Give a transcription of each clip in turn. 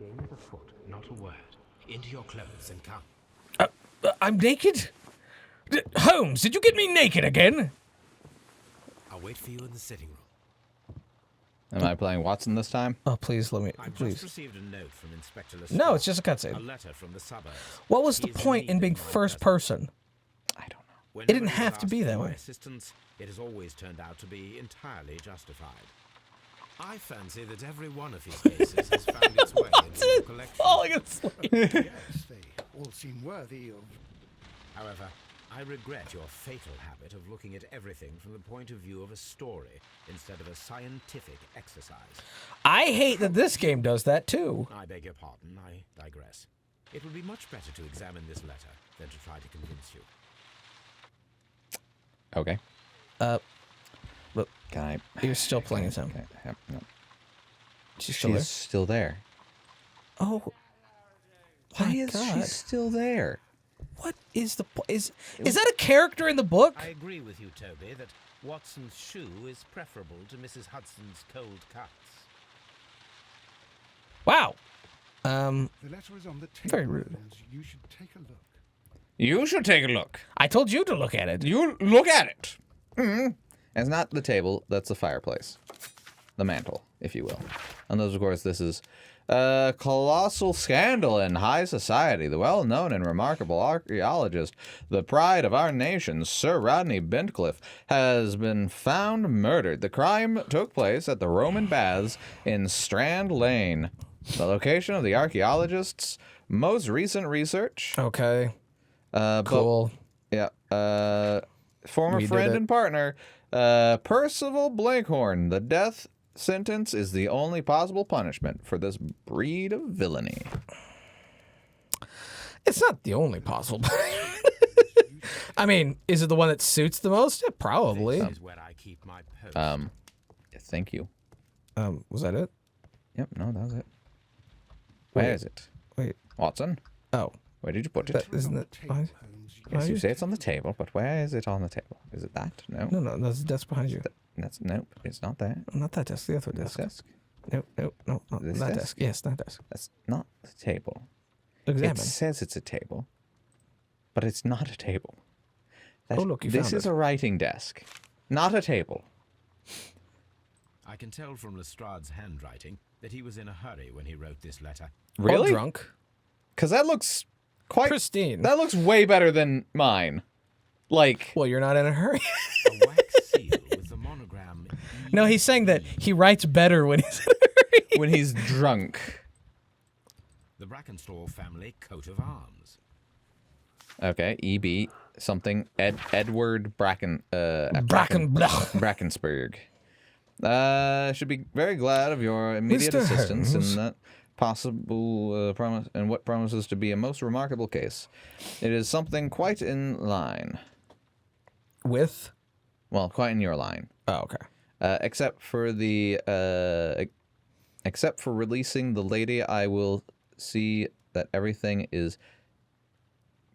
game is afoot, not a word. Into your clothes and come. I'm naked? Holmes, did you get me naked again? I'll wait for you in the sitting room. Am I playing Watson this time? Oh, please, let me, I've please. just received a note from Inspector Lestrade. No, it's just a A cutscene. letter from the suburbs. What was the He is point in need being of my first presence. person? I don't know. Whenever didn't he has have to be asked that for my way. assistance, it has always turned out to be entirely justified. I fancy that every one of his cases has found its way into your collection. Falling asleep. Yes, they all seem worthy of... However, I regret your fatal habit of looking at everything from the point of view of a story instead of a scientific exercise. I hate that this game does that too. I beg your pardon, I digress. It would be much better to examine this letter than to try to convince you. Okay. But Can I? you're still playing as him. Okay. Yep, no. She's still there. She's still there. Oh. Why My is she God. still there? What is the is that a character in the book? I agree with you, Toby, that Watson's shoe is preferable to Mrs. Hudson's cold cuts. Wow. The letter is on the table. Very rude. Holmes. You should take a look. You should take a look. I told you to look at it. You look at it. It's not the table. That's the fireplace. The mantle, if you will. And those, of course, this is a colossal scandal in high society. The well-known and remarkable archaeologist, the pride of our nation, Sir Rodney Bentcliffe, has been found murdered. The crime took place at the Roman Baths in Strand Lane. The location of the archaeologist's most recent research. Okay. But- Cool. yeah. Former We did friend it. and partner, Percival Blankhorn. The death sentence is the only possible punishment for this breed of villainy. It's not the only possible. I mean, is it the one that suits the most? Yeah, probably. This is where I keep my post. Thank you. Was that it? Yep, no, that was it. Where Wait. is it? Wait. Watson, Oh, where did you put it? that It's isn't on it? the table, behind- Holmes. Yes, you you- say it's on the table, but where is it on the table? Is it that? No. No, that's behind you. That's nope. It's not that. Not that desk. The other This desk. desk. No, not This that desk? desk. Yes, that desk. That's not the table. Examine. It says it's a table, but it's not a table. That- Oh, look, you this found is it. a writing desk, not a table. I can tell from Lestrade's handwriting that he was in a hurry when he wrote this letter. Or Really? drunk. Because that looks quite Pristine. That looks way better than mine. Like, Well, you're not in a hurry. A wax seal with the monogram. No, he's saying that he writes better when he's in a hurry. when he's drunk. The Brackenstall family coat of arms. Okay, EB something. Edward Brackensburg. Should be very glad of your immediate Mr. assistance Holmes. in that possible promise and what promises to be a most remarkable case. It is something quite in line. With? Well, quite in your line. Oh, okay. Except for releasing the lady, I will see that everything is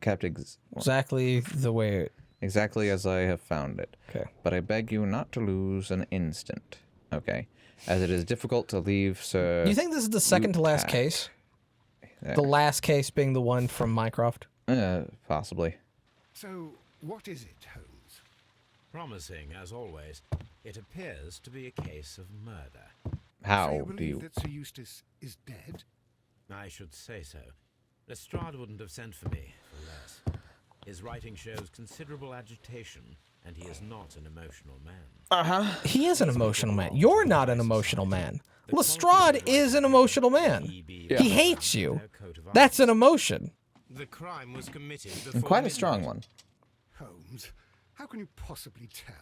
kept Exactly the way it... exactly as I have found it. Okay. But I beg you not to lose an instant, okay? As it is difficult to leave, sir. Do you think this is the second to last Utak. case? There. The last case being the one from Mycroft? Possibly. So, what is it, Holmes? Promising, as always, it appears to be a case of murder. So How you do believe you... that Sir Eustace is dead? I should say so. Lestrade wouldn't have sent for me for less. His writing shows considerable agitation, and he is not an emotional man. He is an emotional man. You're not an emotional man. Lestrade is an emotional man. He hates you. That's an emotion. The crime was committed And before quite a strong midnight. one. Holmes, how can you possibly tell?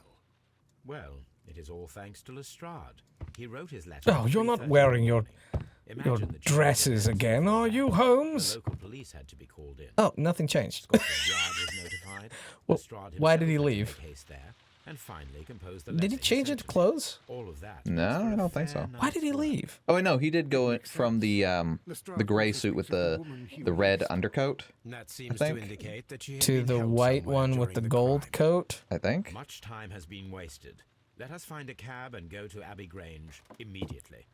Well, it is all thanks to Lestrade. He wrote his letter. Oh, at you're not 3:30 wearing in the your morning. Imagine the dresses chances again, are you, The Holmes? local police had to be called in. Oh, nothing changed. Scotland Yard was notified. Well, Lestrade why did he himself opened leave? the case there, and finally composed the Did he letter change sent into to me. clothes? All of that. No, was for I a don't think fair so. Why did he night's work. leave? Oh, wait, no, he did go from the gray suit with the red undercoat, That seems think. to indicate that she had To been the held white somewhere one with the during gold crime. coat? I think. Much time has been wasted. Let us find a cab and go to Abbey Grange immediately.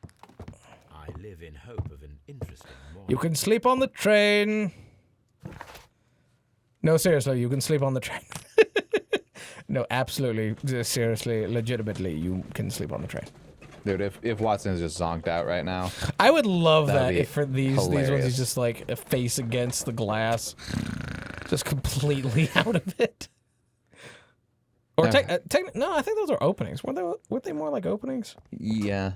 I live in hope of an interesting morning. You can sleep on the train. No, seriously, you can sleep on the train. No, absolutely, seriously, legitimately, you can sleep on the train. Dude, if Watson's just zonked out right now. I would love That'd that be if for these ones hilarious. he's just like a face against the glass, just completely out of it. Or Okay. no, I think those are openings. Weren't they more like openings? Yeah.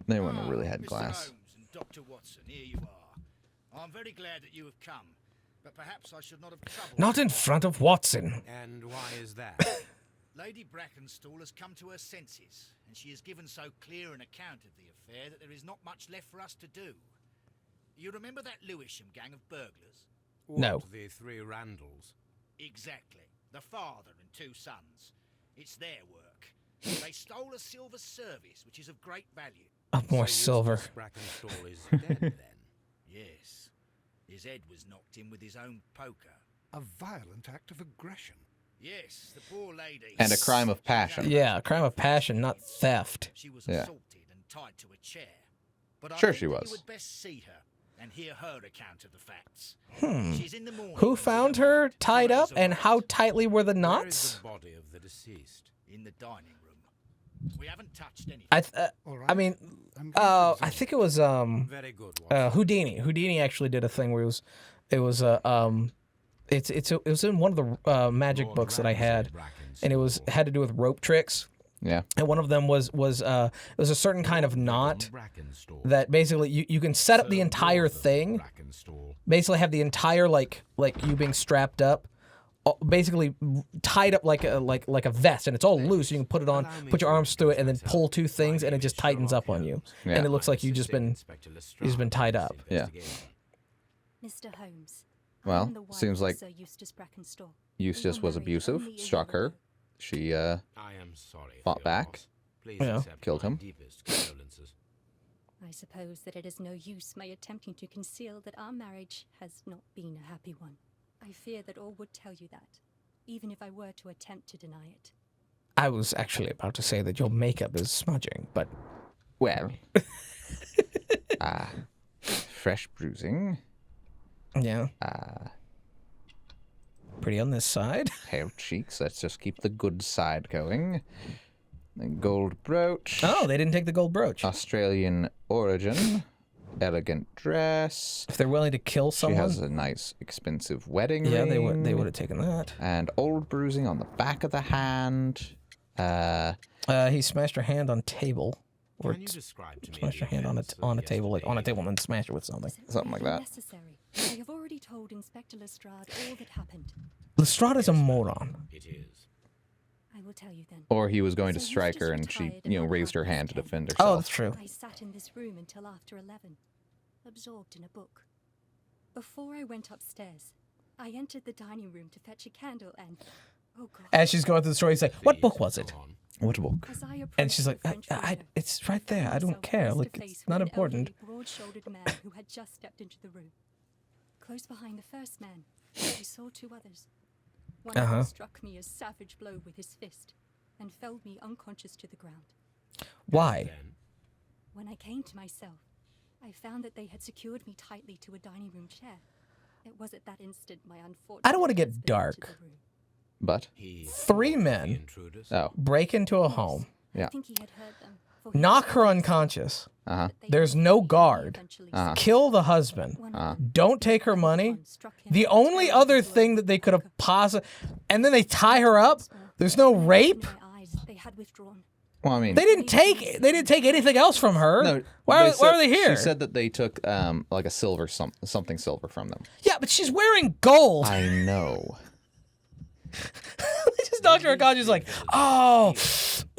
They wouldn't have really had Mr. glass. Holmes and Dr. Watson, here you are. I'm very glad that you have come, but perhaps I should not have troubled Not you. in front of Watson. And why is that? Lady Brackenstall has come to her senses, and she has given so clear an account of the affair that there is not much left for us to do. You remember that Lewisham gang of burglars? No. What, the three Randalls? Exactly. The father and two sons. It's their work. They stole a silver service, which is of great value. More So silver. Eustace Brackenstall is dead then? Yes. His head was knocked in with his own poker. A violent act of aggression. Yes, the poor lady. And a crime of passion. Yeah, a crime of passion, not theft. She was Yeah. assaulted and tied to a chair. But I Sure think she that was. You would best see her and hear her account of the facts. She's in the morning. Who with found a her maid, tied up, razor and wire, how tightly were the Where is knots? the body of the deceased? in the dining room. We haven't touched anything. All right. I mean, I'm going to I think it was Very good, Watson. Houdini. Houdini actually did a thing where it was it was in one of the magic Lord books that I Ramsay had, and it Brackenstall. had to do with rope tricks. Yeah. And one of them was it was a certain kind of knot Brackenstall. that basically you can set up the Sir entire Northern thing, Brackenstall. basically have the entire like you being strapped up, basically tied up like a vest, and it's all loose. You can put it on, Allow me put your to arms through it, and then introduce pull myself. two things, My and it name just is tightens Sherlock up on you, Holmes. Yeah. and it looks like I'm you've just assisting been Inspector Lestrade been tied in this up. Yeah. investigation. Mr. Holmes. Well, I am the wife seems of like Sir Eustace Brackenstall. Eustace was abusive, struck her. She I am sorry. Fought for your back. loss. Please Yeah. accept Killed my him. deepest condolences. I suppose that it is no use my attempting to conceal that our marriage has not been a happy one. I fear that all would tell you that, even if I were to attempt to deny it. I was actually about to say that your makeup is smudging, but well. Fresh bruising. yeah, pretty on this side. Pale cheeks. Let's just keep the good side going. The gold brooch. Oh, they didn't take the gold brooch. Australian origin. Elegant dress. If they're willing to kill She someone, has a nice, expensive wedding yeah, ring. they would have taken that. And old bruising on the back of the hand. He smashed her hand on table, or Can you describe to me smashed her the hand on events of a table, like on a yesterday table, and then smashed it with something. Is it Something like really that. necessary? I have already told Inspector Lestrade all that happened. Lestrade is a moron. It is. I will tell you then. Or he was going to So strike Eustace her and she, retired and my raised her heart hand to was defend heavy. Oh, herself. that's true. I sat in this room until after 11, absorbed in a book. Before I went upstairs, I entered the dining room to fetch a candle and, oh God, As she's going through the story, he's like, "What book was it?" Go on. What book? as I And she's like, approached the French window, "It's right there. I found don't myself care. face to Like, face it's with not an important." elderly, broad-shouldered man who had just stepped into the room. Close behind the first man, I saw two others. One of them struck me a savage blow with his fist and felled me unconscious to the ground. Why? Then, When I came to myself, I found that they had secured me tightly to a dining room chair. It was at that instant my unfortunate I don't wanna get husband dark. entered the room. But? he Three fought the men. intruders. Oh. Break into a home, Yeah. I think he had heard them, for he knock was her always unconscious, Uh-huh. but they There's did no see him guard. eventually Uh-huh. struck kill the husband, one of them. don't take her money. One struck him The and only turned other into a thing that they could have poker. possibly, and then they tie her up. There's no In rape. my eyes, they had withdrawn. Well, I mean... They didn't take anything else from her. No, why said- are they here? She said that they took like a silver something silver from them. Yeah, but she's wearing gold. I know. They just knocked her unconscious. Like, oh,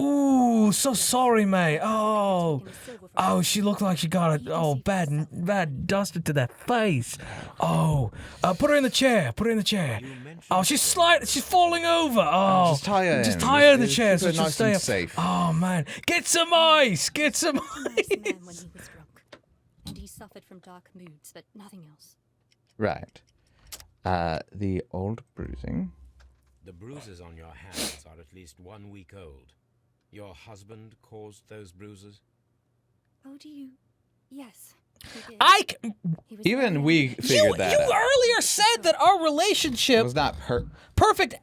ooh, so sorry, mate. Oh, she looked like she got bad dusted to that face. Oh, put her in the chair. Put her in the chair. Oh, she's falling over. Oh, Just tie her in. Just tie her in the Keep chair her so she'll nice stay and up. safe. Oh man, get some ice. Get some A nice man when he ice. was drunk, and he suffered from dark moods, but nothing else. Right. The old bruising. The bruises on your hands are at least 1 week old. Your husband caused those bruises? Oh, do you Yes, he did. He was Even very we angry. figured that You out. earlier said that our It relationship was not perfect.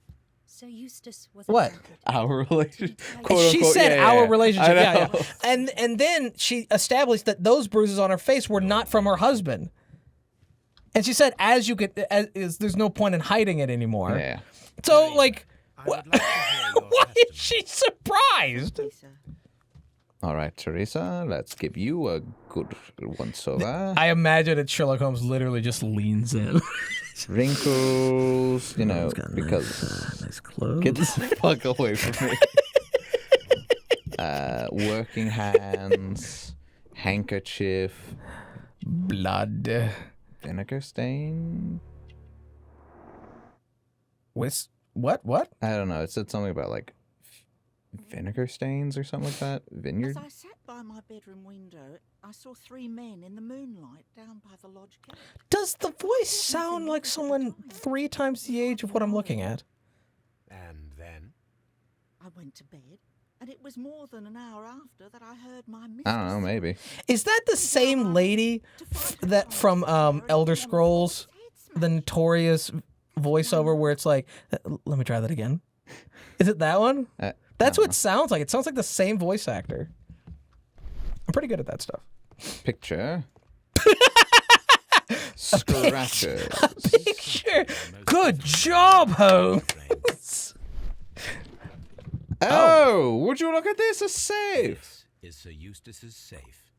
So Eustace was What? abducted. our relationship. Quote She unquote, said yeah, our yeah. relationship. I Yeah, know. yeah. And then she established that those bruises on her face were not from her husband. And she said, there's no point in hiding it anymore. Yeah. So, like, I would like to hear your why is testimony. she surprised? All right, Teresa, let's give you a good once over. I imagine that Sherlock Holmes literally just leans in. Wrinkles, you know, because Nice clothes. get the fuck away from me. Working hands, handkerchief, Blood. vinegar stain. What? I don't know. It said something about like vinegar stains or something like that. Vineyard. As I sat by my bedroom window, I saw 3 men in the moonlight down by the lodge gate. Does the voice sound like someone 3 times the age of what I'm looking at? And then? I went to bed, and it was more than an hour after that I heard my mistress. I don't know. Maybe. Is that the same lady that from Elder Scrolls, the notorious voiceover where it's like, let me try that again. Is it that one? That's what it sounds like. It sounds like the same voice actor. I'm pretty good at that stuff. Picture. Scratches. Picture. Good job, Holmes. Oh, would you look at this? A safe. This is Sir Eustace's safe.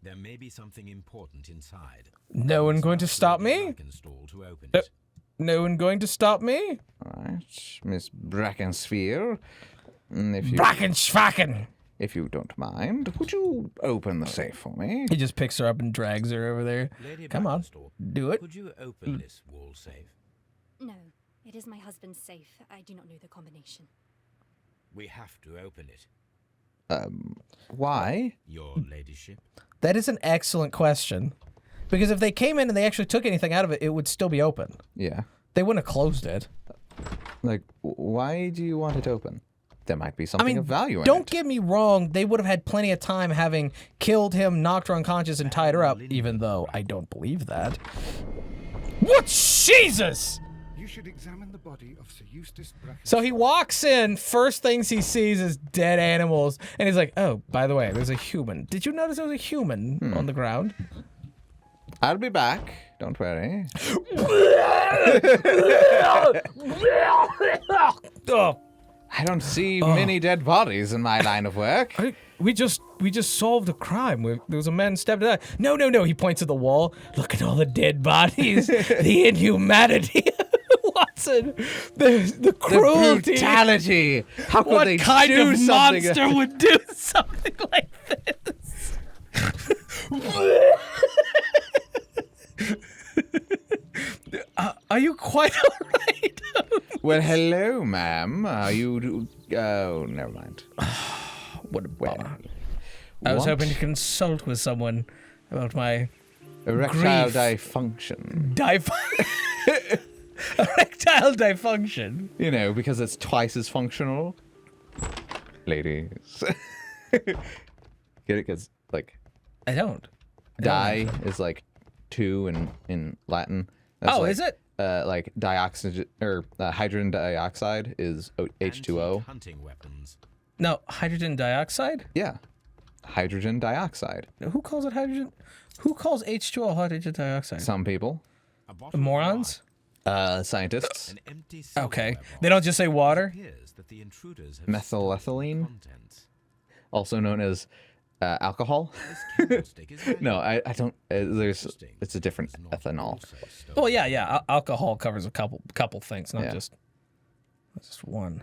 There may be something important inside. No one going to stop me? Install to open it. No one going to stop me? All right, Miss Brackensphere. Brackenschwacken. If you don't mind, would you open the safe for me? He just picks her up and drags her over there. Lady Come on, Brackenstall, do it. Could you open this wall safe? No, it is my husband's safe. I do not know the combination. We have to open it. Why? Your ladyship. That is an excellent question. Because if they came in and they actually took anything out of it, it would still be open. Yeah. They wouldn't have closed it. Like, why do you want it open? There might be something of value in it. Don't get me wrong. They would have had plenty of time having killed him, knocked her unconscious, and tied her up, even though I don't believe that. What? Jesus! You should examine the body of Sir Eustace Brackenstall. So he walks in, first things he sees is dead animals, and he's like, oh, by the way, there's a human. Did you notice there was a human on the ground? I'll be back. Don't worry. Oh, I don't see many dead bodies in my line of work. we just solved a crime. There was a man stabbed to death. No. He points at the wall. Look at all the dead bodies. The inhumanity. Watson. The cruelty. The brutality. How could What they kind do of something? monster would do something like this? Are you quite all right? Well, hello, ma'am. Are you? Oh, never mind. What a Well, bummer. I was hoping to consult with someone about my erectile grief. dysfunction. Erectile dysfunction. You know, because it's twice as functional. Ladies. Get it? Because, like, I don't. di is like 2 in Latin. That's Oh, like, is it? Like dioxygen or hydrogen dioxide is H2O. Hunting weapons. No, hydrogen dioxide? Yeah, hydrogen dioxide. Who calls it hydrogen? Who calls H2O hydrogen dioxide? Some people, A bottle of Morons? scientists, wine, An empty Okay. silverware They don't just say water? box. It appears that the intruders have Methylethylene? contents. also known as alcohol. This candlestick is No, I don't. There's Interesting. it's a different It's not ethanol. also stolen. Well, yeah. Alcohol covers a couple things, not Yeah. just one.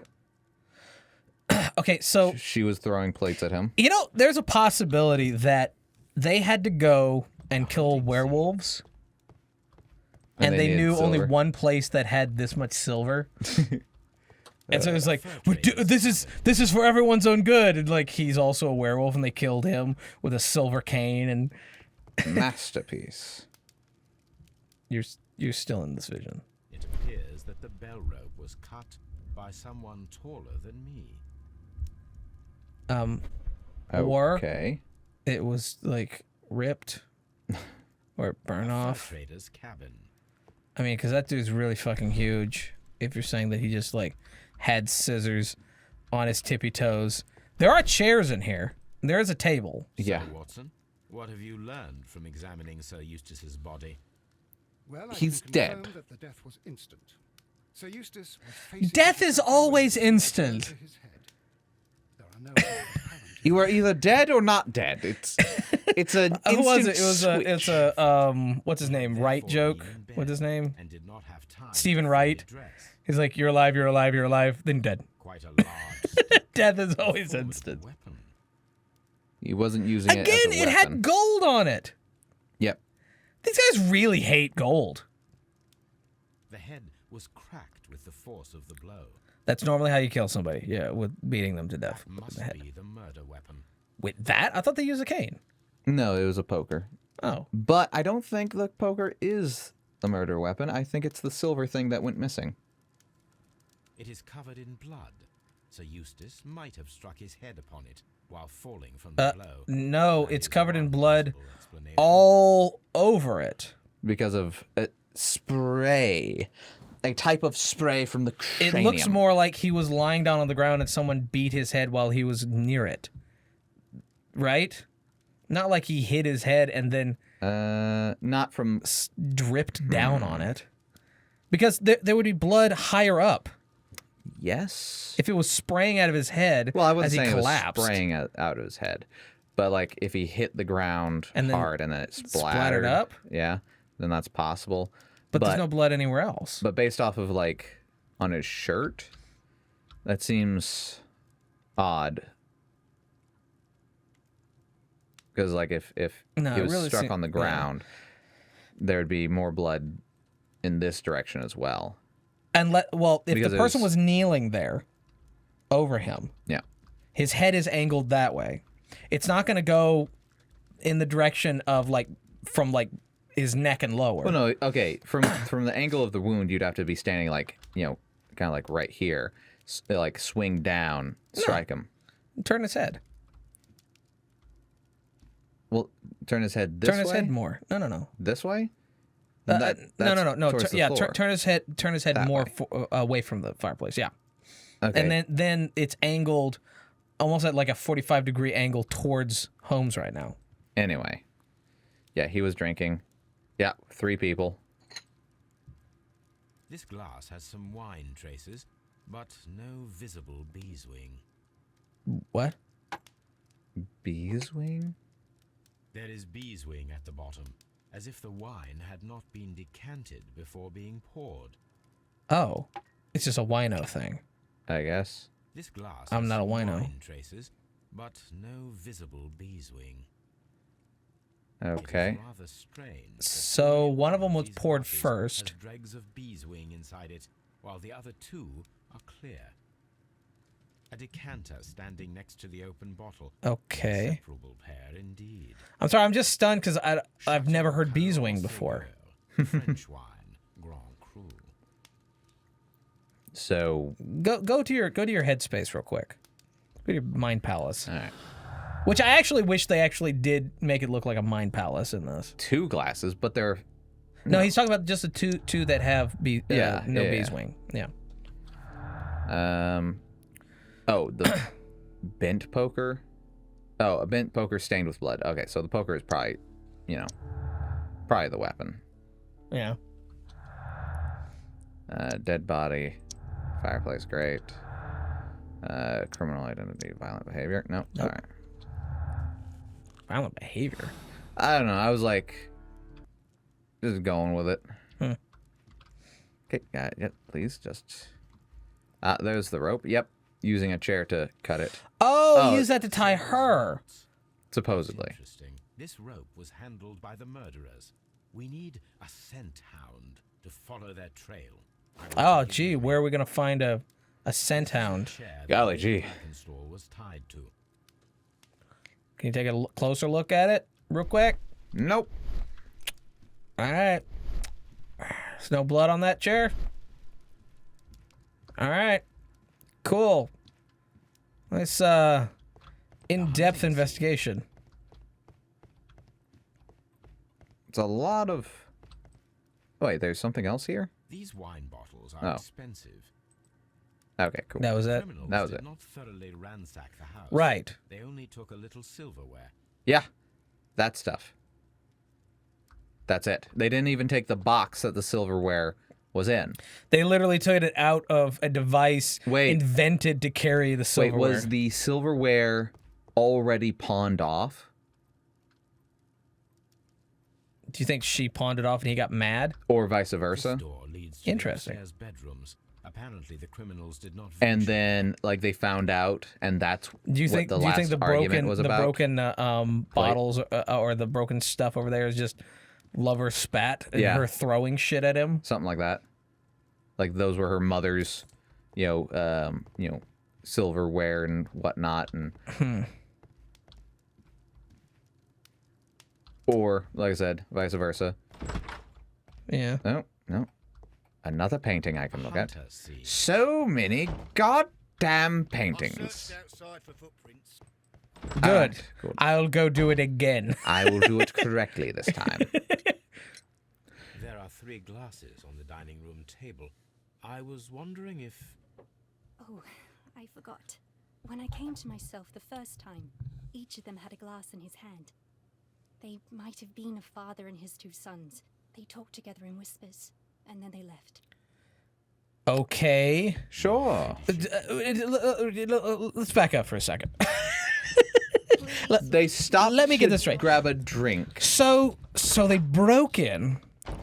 Okay, so She was throwing plates at him. you know, there's a possibility that they had to go and kill werewolves, and they needed knew only silver. one place that had this much silver. And so it's like, fur this is for everyone's own good. And like, he's also a werewolf, and they killed him with a silver cane. And Masterpiece. you're still in this vision. It appears that the bell rope was cut by someone taller than me. Or Okay. it was like ripped Or it burn A fur off. trader's cabin. I mean, because that dude's really fucking huge. If you're saying that he just, like, had scissors on his tippy toes. There are chairs in here. There is a table. Yeah. So, Watson, what have you learned from examining Sir Eustace's body? Well, I He's can dead. confirm that the death was instant. Sir Eustace was facing Death is always to his instant. head. There are no apparent You are either dead or not dead. It's an Who was instant it? It's switch. a what's his name? Wright Therefore, joke. he in bed What's his name? And did not have time Stephen to Wright. fully dress. He's like, you're alive, you're alive, you're alive, then dead. Quite a large stick, Death is always formidable instant. weapon. He wasn't using Again, it as a it weapon. had gold on it. Yep. These guys really hate gold. The head was cracked with the force of the blow. That's normally how you kill somebody. Yeah, with beating them to death. That with must the head. be the murder weapon. With that? I thought they used a cane. No, it was a poker. Oh. But I don't think the poker is the murder weapon. I think it's the silver thing that went missing. It is covered in blood. Sir Eustace might have struck his head upon it while falling from the blow. No, That it's is covered in one blood possible explanation. all over it. Because of spray. A type of spray from the It cranium. looks more like he was lying down on the ground and someone beat his head while he was near it. Right? Not like he hit his head and then not from... dripped down on it. Because there would be blood higher up. Yes? If it was spraying out of his head Well, I wasn't as he saying collapsed. it was spraying out of his head. But, like, if he hit the ground And then hard and then it splattered up? Yeah, then that's possible. But there's no blood anywhere else. But based off of, like, on his shirt, that seems odd. Because, like, if No, he it was really struck seem- on the yeah. ground, there'd be more blood in this direction as well. And if Because the it person was- was kneeling there over him, Yeah. his head is angled that way. It's not going to go in the direction of from his neck and lower. Well, no, okay. From the angle of the wound, you'd have to be standing, like, you know, kind of like right here. Like, swing down, strike him. Turn his head. Well, turn his head this way? Turn his head more. No. This way? No. That's towards the floor. Turn his head. Turn his head That more way. away from the fireplace. Yeah. Okay. And then it's angled, almost at like a 45-degree angle towards Holmes right now. Anyway. Yeah, he was drinking. Yeah, 3 people. This glass has some wine traces, but no visible beeswing. What? Beeswing? There is beeswing at the bottom, as if the wine had not been decanted before being poured. Oh, it's just a wino thing. I guess. This glass I'm has not a some wino. wine traces, but no visible beeswing. Okay. It is rather strange that So only one of them was these poured glasses first. has dregs of beeswing inside it, while the other 2 are clear. A decanter standing next to the open bottle. Okay. Separable pair indeed. I'm sorry, I'm just stunned because I've never heard beeswing before. French wine, Grand Cru. So, Go to your headspace real quick. Go to your mind palace. all right. Which I actually wish they actually did make it look like a mind palace in this. 2 glasses, but they're... No, he's talking about just the two that have no Yeah. beeswing. Yeah. Oh, the bent poker? Oh, a bent poker stained with blood. Okay, so the poker is probably, probably the weapon. Yeah. Dead body. Fireplace, great. Criminal identity, violent behavior. Nope. Nope. All right. Violent behavior. I don't know. I was like, just going with it. Okay, yep, please, just... there's the rope. Yep, using a chair to cut it, Oh, Oh, use that to tie her. supposedly. Interesting. This rope was handled by the murderers. We need a scent hound to follow their trail. I will Oh, take it gee, with me. where are we gonna find a scent hound? Chair that Golly the gee. Birkenstall was tied to. Can you take a closer look at it, real quick? Nope. All right. There's no blood on that chair. All right. Cool. Nice in-depth investigation. It's a lot of... Wait, there's something else here? These wine bottles are Oh. expensive. Okay, cool. That was it. Criminals That was did it. not thoroughly ransack the house. Right. They only took a little silverware. Yeah, that stuff. That's it. They didn't even take the box that the silverware was in. They literally took it out of a device Wait. invented to carry the Wait, silverware. was the silverware already pawned off? Do you think she pawned it off and he got mad? Or vice This versa? door leads to Interesting. the upstairs bedrooms. Apparently, the criminals did not. And venture. then, like, they found out, and that's Do you what think? the Do you last think the argument broken, was the about? broken bottles or the broken stuff over there is just lover spat and Yeah. her throwing shit at him? Something like that. Like, those were her mother's, silverware and whatnot, and... Or, like I said, vice versa. Yeah. No. Another painting I can look at. Hunter sees. So many goddamn I paintings. searched outside for footprints. Good. Alright, cool. I'll go do it again. I will do it correctly this time. There are 3 glasses on the dining room table. I was wondering if... Oh, I forgot. When I came to myself the first time, each of them had a glass in his hand. They might have been a father and his 2 sons. They talked together in whispers, and then they left. Okay. Sure. Let's back up for a second. They stopped Let me get to this straight. grab a drink. So they broke in,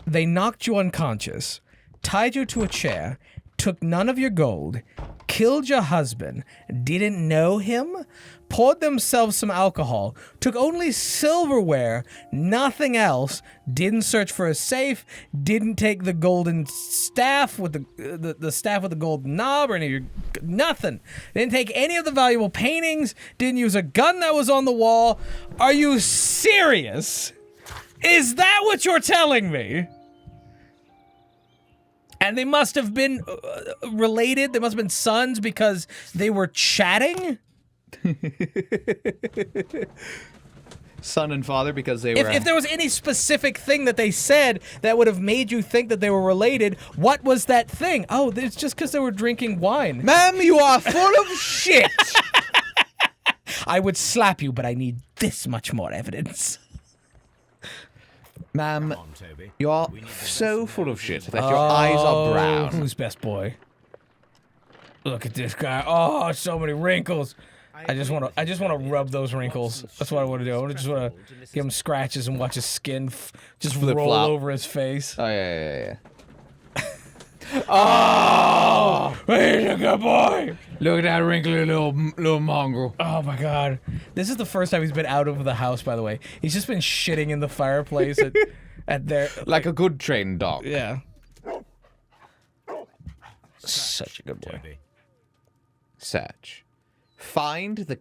they knocked you unconscious, tied you to a chair, took none of your gold, killed your husband, didn't know him, poured themselves some alcohol, took only silverware, nothing else, didn't search for a safe, didn't take the golden staff with the staff with the golden knob or any of your nothing. Didn't take any of the valuable paintings, didn't use a gun that was on the wall. Are you serious? Is that what you're telling me? And they must have been related. They must have been sons because they were chatting. Son and father because they were... If there was any specific thing that they said that would have made you think that they were related, what was that thing? Oh, it's just because they were drinking wine. Ma'am, you are full of shit! I would slap you, but I need this much more evidence. Ma'am, Come on, Toby. you are We need the so best full of nails shit in that the your eyes are Oh, brown. Who's best boy? Look at this guy. Oh, so many wrinkles. I just want to rub those wrinkles. That's what I want to do. I just want to give him scratches and watch his skin just roll Flip-flop. over his face. Oh, yeah. Oh, he's a good boy. Look at that wrinkly little mongrel. Oh my god. This is the first time he's been out of the house, by the way. He's just been shitting in the fireplace at their... Like a good trained dog. Yeah. Such a good boy. Toby. Search. Find the...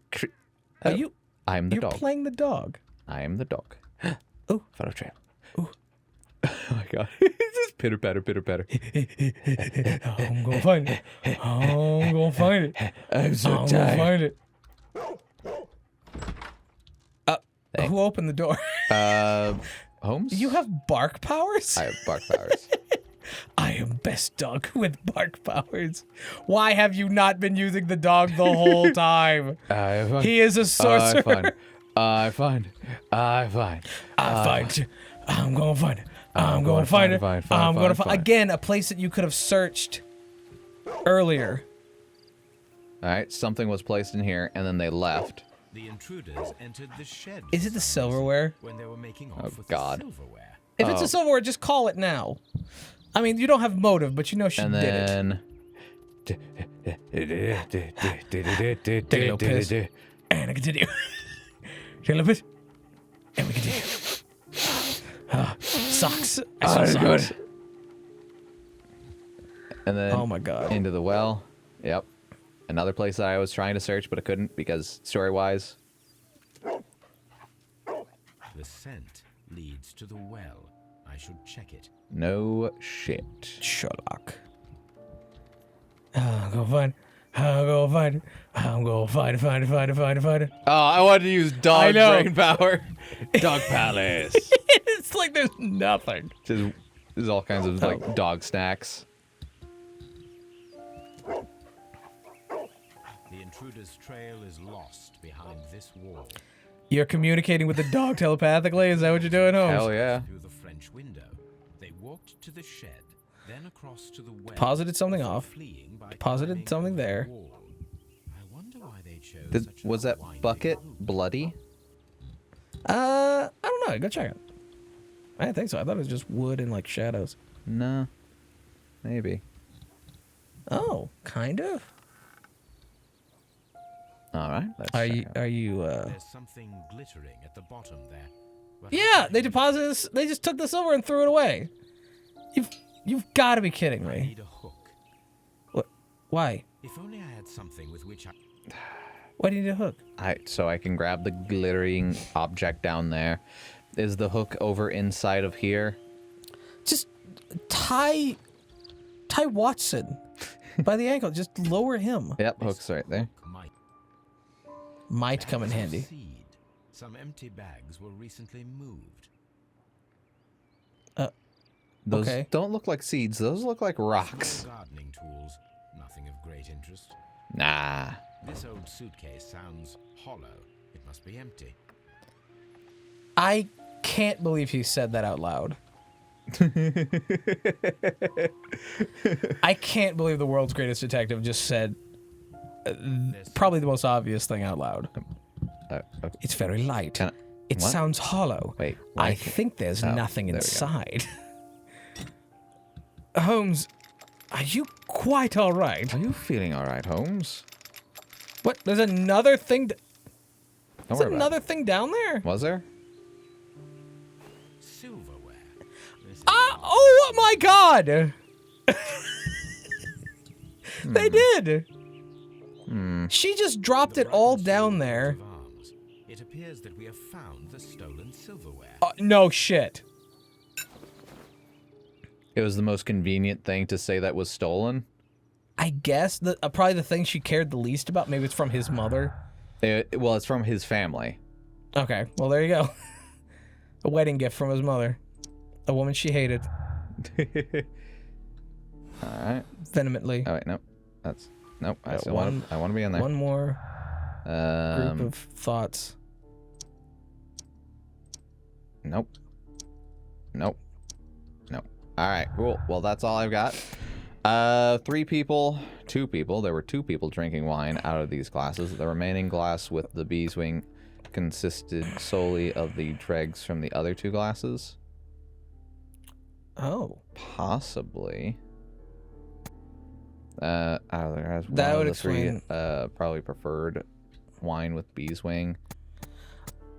Are you... I am the You're dog. playing the dog. I am the dog. Oh. Follow trail. Oh my god. It's just pitter patter, pitter patter. I'm gonna find it. I'm gonna find it. I'm so I'm gonna tired. find it. Who opened the door? Holmes? You have bark powers? I have bark powers. I am best dog with bark powers. Why have you not been using the dog the whole time? He is a sorcerer. I find. I find you. I'm gonna find it. I'm gonna find it. find, I'm gonna find. find again a place that you could have searched earlier. Alright, something was placed in here, and then they left. The intruders entered the shed. Is it the silverware? When they were making Oh, off with God. the silverware. If it's a silverware, just call it now. I mean, you don't have motive, but you know she And did it. then... Take a little piss. And I continue. Take a little bit. And we continue. Socks. I saw socks. And then Oh my god. into the well. Yep. Another place that I was trying to search, but I couldn't because story-wise. The scent leads to the well. I should check it. No shit. Sherlock. I'm gonna find it. I'm gonna find it. I'm gonna find it. Oh, I wanted to use I dog know. brain power. Dog palace. It's like there's Nothing. Just there's all kinds of like dog snacks. The intruder's trail is lost behind this wall. You're communicating with the dog telepathically? Is that what you're doing, Holmes? Hell yeah. Through the French window, they walked to the shed, then across to the well. Deposited something before off. fleeing by Deposited climbing something over the there. wall. I wonder why they chose such Was an that unwinding bucket route. bloody? I don't know. Go check it. I didn't think so. I thought it was just wood and like shadows. No. Maybe. Oh, kind of. All right. Let's Are check you? it out. Are you? There's something glittering at the bottom there. But Yeah, how they can deposited this. They just took the silver and threw it away. You've got to be kidding I me. need a hook. What? Why? If only I had something with which I... Why do you need a hook? So I can grab the glittering object down there. Is the hook over inside of here? Just tie Watson by the ankle. Just lower him. Yep, hook's right there. Might come in Bags of handy. seed. Some empty bags were recently moved. Those Okay. don't look like seeds. Those look like Small rocks. gardening tools. Nothing of great interest. Nah. This old suitcase sounds hollow. It must be empty. I can't believe he said that out loud. I can't believe the world's greatest detective just said probably the most obvious thing out loud. It's very light. Can I- It what? sounds hollow. Wait, I why think there's oh, nothing there we go. inside. Holmes, are you quite all right? Are you feeling all right, Holmes? What? There's another thing. Don't There's worry about another thing down there. it. Was there? Silverware. This is Oh my God! They did. She just dropped the it all brothers' down coat there. of arms. It appears that we have found the stolen silverware. No shit. It was the most convenient thing to say that was stolen. I guess the probably the thing she cared the least about. Maybe it's from his mother. Well, it's from his family. Okay, well there you go. A wedding gift from his mother, a woman she hated All right. vehemently. Oh wait, nope. That's nope. I Got still one- want. I want to be in there. One more group Um. of thoughts. Nope. Nope. Nope. All right. Cool. Well, that's all I've got. 3 people, 2 people. There were 2 people drinking wine out of these glasses. The remaining glass with the bee's wing consisted solely of the dregs from the other 2 glasses. Oh, Possibly. Out of the guys, That one would of the 3 explain- probably preferred wine with bee's wing.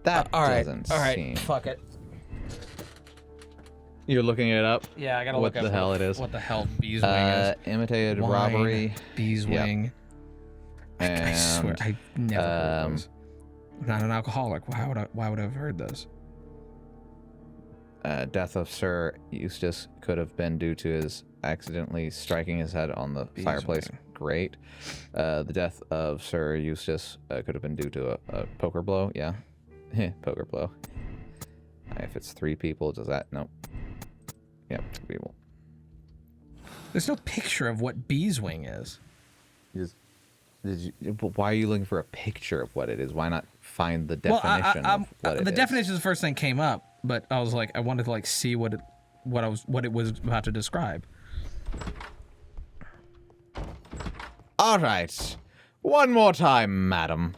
That all right, doesn't all right. seem. Fuck it. You're looking it up. Yeah, I gotta What look up the hell it is. What the hell bees wing is? Imitated Wine, robbery. Bees Yep. wing. I swear, And, I never heard um, of this. I'm not an alcoholic. Why would I have heard this? Death of Sir Eustace could have been due to his accidentally striking his head on the Bees fireplace wing. grate. The death of Sir Eustace could have been due to a poker blow. Yeah. Poker blow. If it's 3 people, does that? Nope. Yep, 2 people. There's no picture of what bees wing is. But why are you looking for a picture of what it is? Why not find the definition of what it is? the definition is the first thing came up, but I was like, I wanted to like see what it was about to describe. All right. One more time, madam.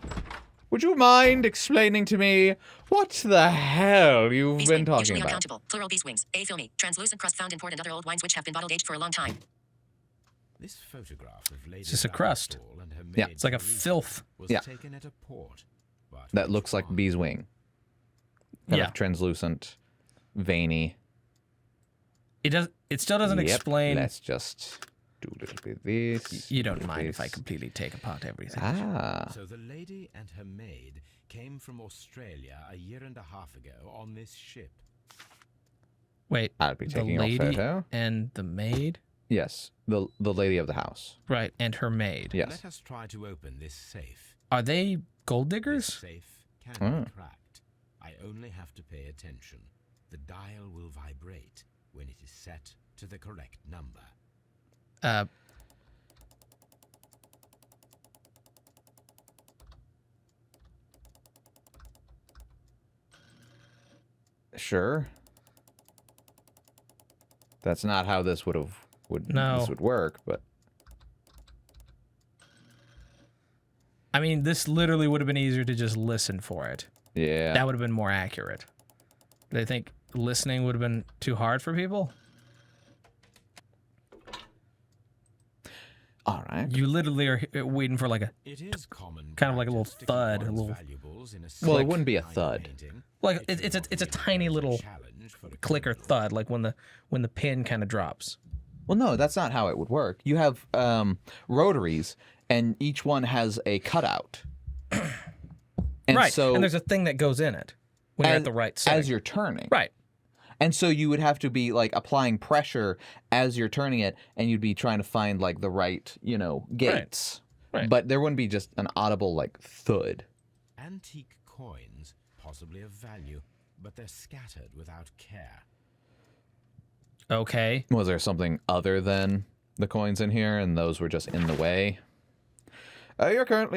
Would you mind explaining to me what the hell you've Bees been wing, talking usually about? uncountable. Plural bees wings. A filmy, translucent crust found in port and other old wines which have been bottled aged for a long time. This photograph of Lady just a crust. Battlestall and her Yeah. maid It's like a Teresa filth. was Yeah. taken at a port, but That which looks like one? bee's wing. Kind Yeah. of translucent, veiny. It still doesn't Yep, explain. Let's just do a little bit of this. You don't do mind if I this. completely take apart everything. Ah. So the lady and her maid came from Australia a year and a half ago on this ship. Wait, I'd be the taking a lady photo. and the maid, Yes, the lady of the house. right, and her maid. Yes. Let us try to open this safe. Are they gold This diggers? safe can Oh. be cracked. I only have to pay attention. the dial will vibrate when it is set to the correct number. Sure. That's not how this would work, but I mean, this literally would have been easier to just listen for it. yeah. That would have been more accurate. They think listening would have been too hard for people? All right. You literally are waiting for like a It is common kind of like a little practice to keep thud, a one's little valuables in a Well, it safe wouldn't be a line thud. painting. like If it's you a want tiny to little challenge for a click or criminal. thud, like when the pin kind of drops. Well, no, that's not how it would work. You have rotaries, and each one has a cutout. And Right, so and there's a thing that goes in it when you're at the right setting. as you're turning. Right. And so you would have to be like applying pressure as you're turning it, and you'd be trying to find like the right, gates. Right. But there wouldn't be just an audible like thud. Antique coins, possibly of value, but they're scattered without care. Okay. Was there something other than the coins in here, and those were just in the way? Your current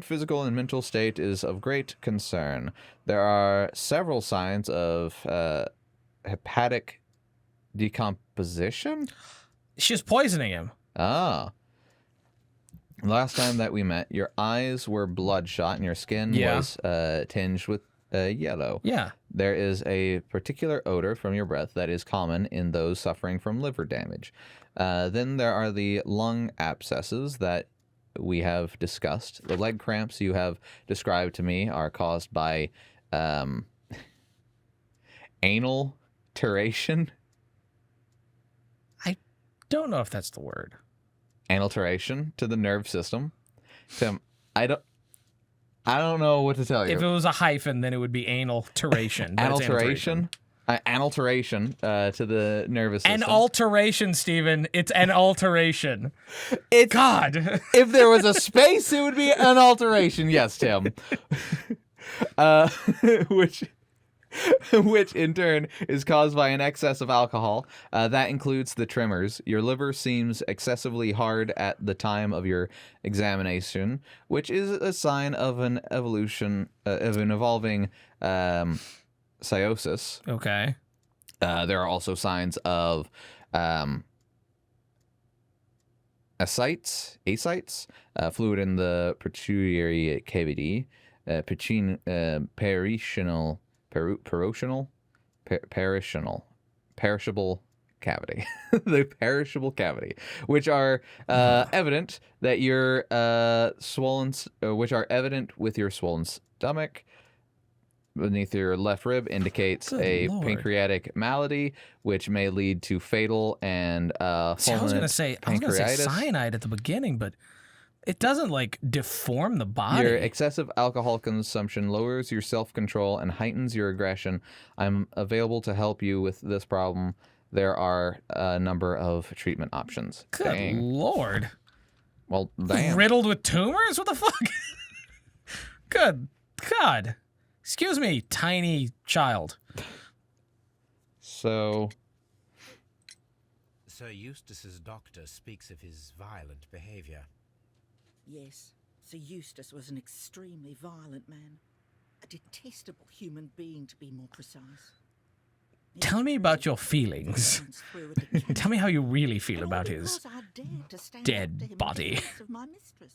physical and mental state is of great concern. There are several signs of hepatic decomposition. She's poisoning him. Ah. Last time that we met, your eyes were bloodshot and your skin Yeah. was tinged with yellow. Yeah. There is a particular odor from your breath that is common in those suffering from liver damage. Then there are the lung abscesses that we have discussed. The leg cramps you have described to me are caused by anal turation. I don't know if that's the word. Anal to the nerve system. Tim, I don't know what to tell you. If it was a hyphen, then it would be anal turation. but it's Analteration? Analteration to the nervous system. An alteration, Steven. It's an alteration. It's, God. if there was a space, it would be an alteration. Yes, Tim. Which in turn is caused by an excess of alcohol. That includes the tremors. Your liver seems excessively hard at the time of your examination, which is a sign of an evolving cirrhosis. Okay. There are also signs of ascites, fluid in the pituitary cavity, perishable cavity, the perishable cavity, which are evident that you're which are evident with your swollen stomach. Beneath your left rib indicates Good a Lord. pancreatic malady, which may lead to fatal and See, I was gonna say pancreatitis. cyanide at the beginning, but it doesn't like deform the body. Your excessive alcohol consumption lowers your self-control and heightens your aggression. I'm available to help you with this problem. There are a number of treatment options. Good Dang. Lord. Well, damn. Riddled with tumors? What the fuck? Good God. Excuse me, tiny child. So, Sir Eustace's doctor speaks of his violent behavior. Yes, Sir Eustace was an extremely violent man. A detestable human being, to be more precise. Tell me about your feelings. Tell me how you really feel about his dead body. Of my mistress.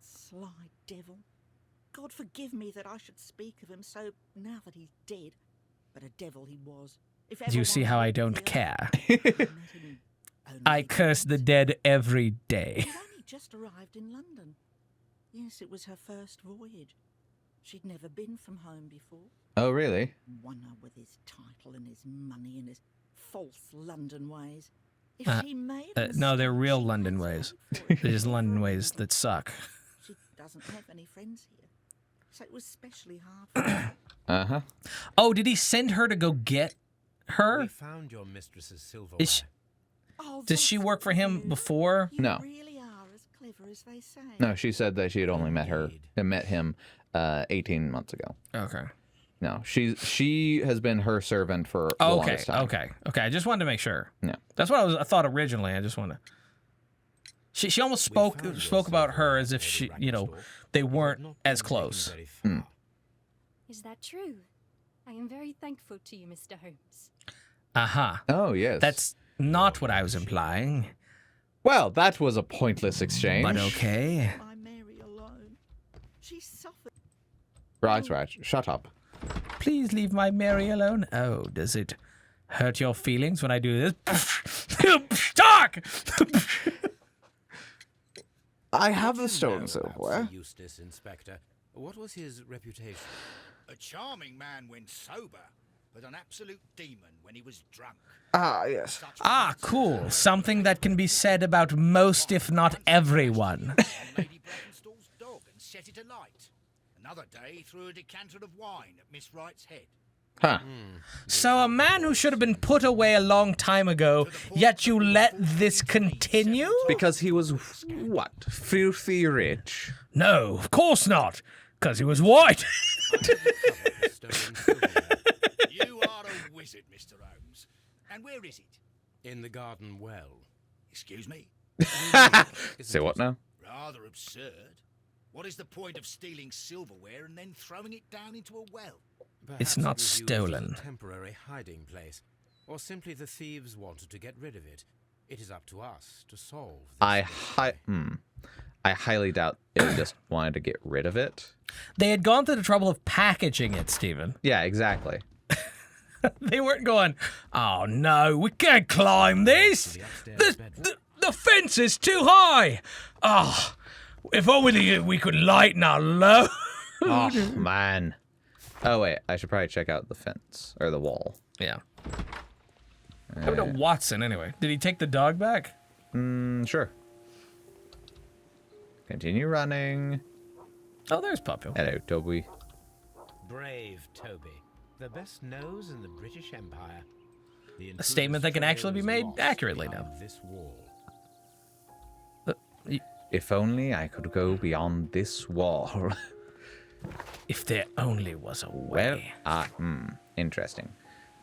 Sly devil. God forgive me that I should speak of him so now that he's dead. But a devil he was. If Do you see how I don't ever care? only I curse the dead every day. She'd only just arrived in London. Yes, it was her first voyage. She'd never been from home before. oh really? Wonder with his title and his money and his false London ways. If Uh, she made no, they're real she London has ways. hope for it. They're just London ways that suck. She doesn't have any friends here, so it was especially hard for her. Uh-huh. Oh, did he send her to go get her? We found your mistress's silverware. Is she, Oh, does she that's work for him you. before? You No. really are as clever as they say. No, she said that she had only met Indeed. him 18 months ago. Okay. No, she has been her servant for the longest time. Okay. I just wanted to make sure. Yeah. That's what I thought originally. I just want to. She almost spoke about her as if she, they weren't as close. Is that true? I am very thankful to you, Mr. Holmes. Oh, yes. That's not what I was implying. Well, that was a pointless exchange. But okay. My Mary alone. She suffered. Right. Shut up. Please leave my Mary alone. Oh, does it hurt your feelings when I do this? Talk! I have the stolen silverware. Eustace, Inspector. What was his reputation? A charming man when sober, but an absolute demon when he was drunk. Ah, yes. Cool. Something that can be said about most, if not everyone. Lady Brackenstall's dog and set it alight. Another day threw a decanter of wine at Miss Wright's head. Huh. So a man who should have been put away a long time ago, yet you let this continue? Because he was, what, filthy rich? No, of course not. Because he was white. You are a wizard, Mr. Holmes. And where is it? In the garden well. Excuse me? Say what now? Rather absurd. What is the point of stealing silverware and then throwing it down into a well? It's Perhaps not it was used as a stolen. temporary hiding place, or simply the thieves wanted to get rid of it. It is up to us to solve this I highly doubt they just wanted to get rid of it. They had gone to the trouble of packaging it, Stephen. Yeah, exactly. They weren't going, oh no, we can't climb this. The fence is too high. Oh, if only we could lighten our load. Oh, man. Oh, wait, I should probably check out the fence, or the wall. Yeah. How about Watson, anyway? Did he take the dog back? Sure. Continue running. Oh, there's Puppy. Hello, Toby. Brave Toby, the best nose in the British Empire. A statement that can actually be made accurately now. This wall. If only I could go beyond this wall. If there only was a way. Interesting.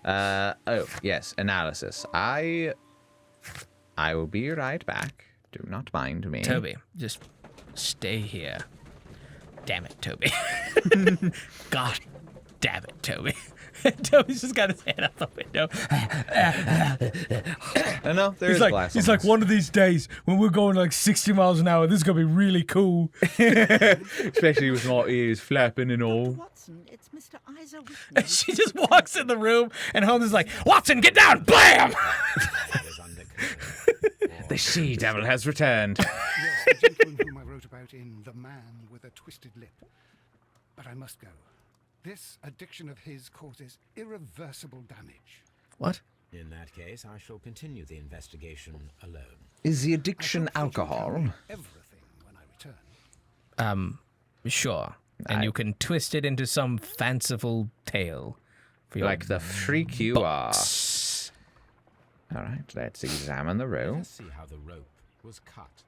Oh, yes, analysis. I will be right back. Do not mind me. Toby, just stay here. Damn it, Toby. God damn it, Toby. Toby's just got his head out the window. No, there's glass. He's like, one of these days when we're going like 60 miles an hour, this is gonna be really cool. Especially with my ears flapping and all. Watson, it's Mr. Isa Whitney. She just walks in the room, and Holmes is like, Watson, get down! Blam! The she-devil has returned. Yes, the gentleman whom I wrote about in The Man with a Twisted Lip. But I must go. This addiction of his causes irreversible damage. What? In that case, I shall continue the investigation alone. Is the addiction alcohol? Everything when I return. Sure. And you can twist it into some fanciful tale. For your Like the freak you are. box. All right, let's examine the Let rope. us see how the rope was cut.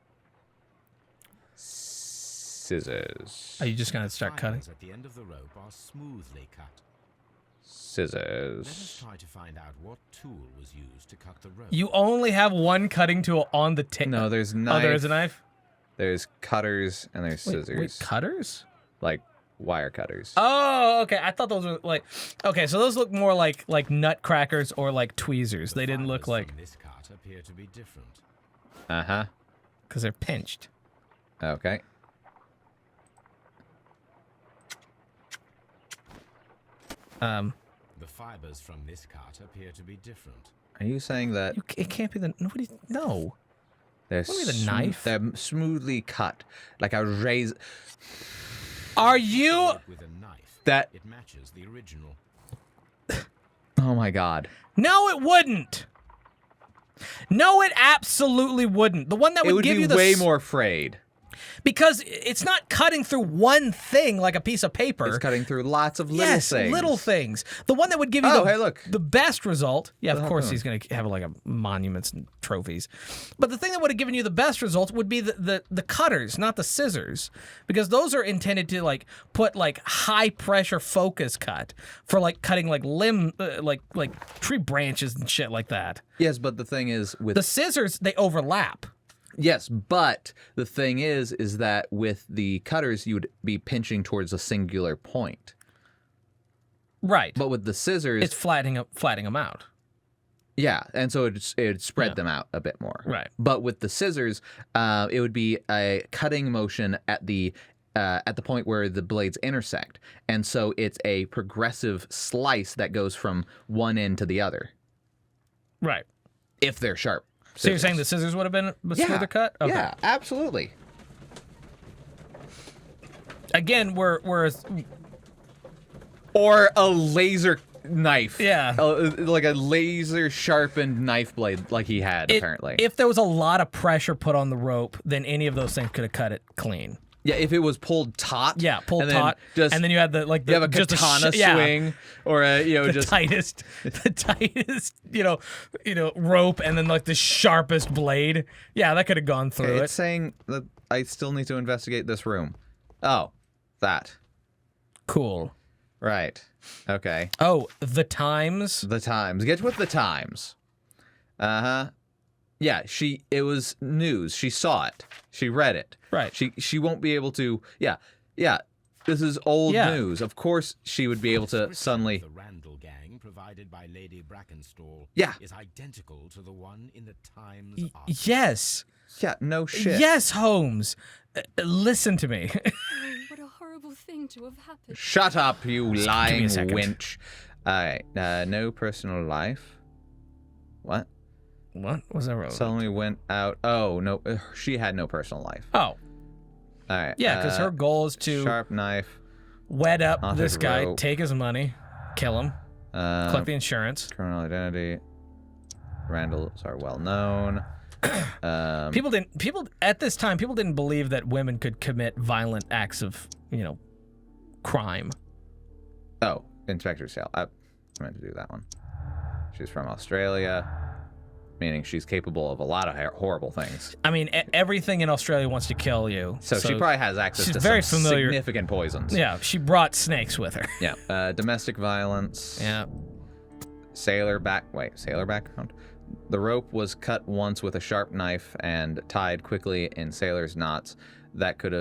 Scissors. Are you just gonna start cutting? Fibers at the end of the rope are smoothly cut. Let us Scissors. try to find out what tool was used to cut the rope. You only have one cutting tool on the tip. No, there's knife. Oh, there is a knife? There's cutters and there's scissors. Wait, cutters? Like wire cutters. Oh, okay. I thought those were like... Okay, so those look more like nutcrackers or like tweezers. They didn't look Fibers like... from this cut appear to be different. Uh-huh. Because they're pinched. Okay. The fibers from this cut appear to be different. Are you saying that It can't be the... Nobody... No. they're, What do you mean the knife? they're smoothly cut? Like a razor... Are you... With a knife, That... it matches the original. Oh my god. No, it wouldn't. No, it absolutely wouldn't. The one that It would would give be you the... way more frayed. Because it's not cutting through one thing like a piece of paper. It's cutting through lots of little things. Little things. The one that would give you hey, look. the best result. Yeah, of course harpoon. he's going to have like a monuments and trophies. But the thing that would have given you the best result would be the cutters, not the scissors, because those are intended to like put like high pressure focus cut for like cutting like like tree branches and shit like that. Yes, but the thing is with The scissors, they overlap. Yes, but the thing is that with the cutters, you would be pinching towards a singular point. Right. But with the scissors, It's flattening them out. yeah, and so it'd spread them out a bit more. Right. But with the scissors, it would be a cutting motion at the point where the blades intersect, and so it's a progressive slice that goes from one end to the other. Right. If they're sharp. So you're saying the scissors would have been a smoother cut? Okay. Yeah, absolutely. Again, we're Or a laser knife. Yeah. Like a laser sharpened knife blade like he had, apparently. If there was a lot of pressure put on the rope, then any of those things could have cut it clean. Yeah, if it was pulled taut. Yeah, pulled and taut, then and then you had the like you have a just katana yeah, swing, or the just tightest, rope, and then like the sharpest blade. Yeah, that could have gone through It's saying that I still need to investigate this room. Oh, that. Cool. Right. Okay. Oh, the times. The times. Get with the times. Uh-huh. Yeah, it was news. She saw it. She read it. Right. She won't be able to. Yeah. This is old news. Of course, she would be able to suddenly. The Randall gang provided by Lady Brackenstall is identical to the one in the Times article. Yes. Yeah. No shit. Yes, Holmes. Listen to me. What a horrible thing to have happened. Shut up, you lying a second. wench. All right. No personal life. What? What was that? Suddenly went out. Oh no, she had no personal life. Oh. All right. Yeah, because her goal is to sharp knife. wed up Haunted this guy, rope. take his money, kill him, collect the insurance. Criminal identity. Randalls are well known. People at this time, people didn't believe that women could commit violent acts of, crime. Oh, Inspector Sale. I meant to do that one. She's from Australia, meaning she's capable of a lot of horrible things. I mean, everything in Australia wants to kill you. So she probably has access she's to very some familiar. significant poisons. Yeah, she brought snakes with her. Yeah. Domestic violence. Yeah. Sailor background. The rope was cut once with a sharp knife and tied quickly in sailor's knots. That could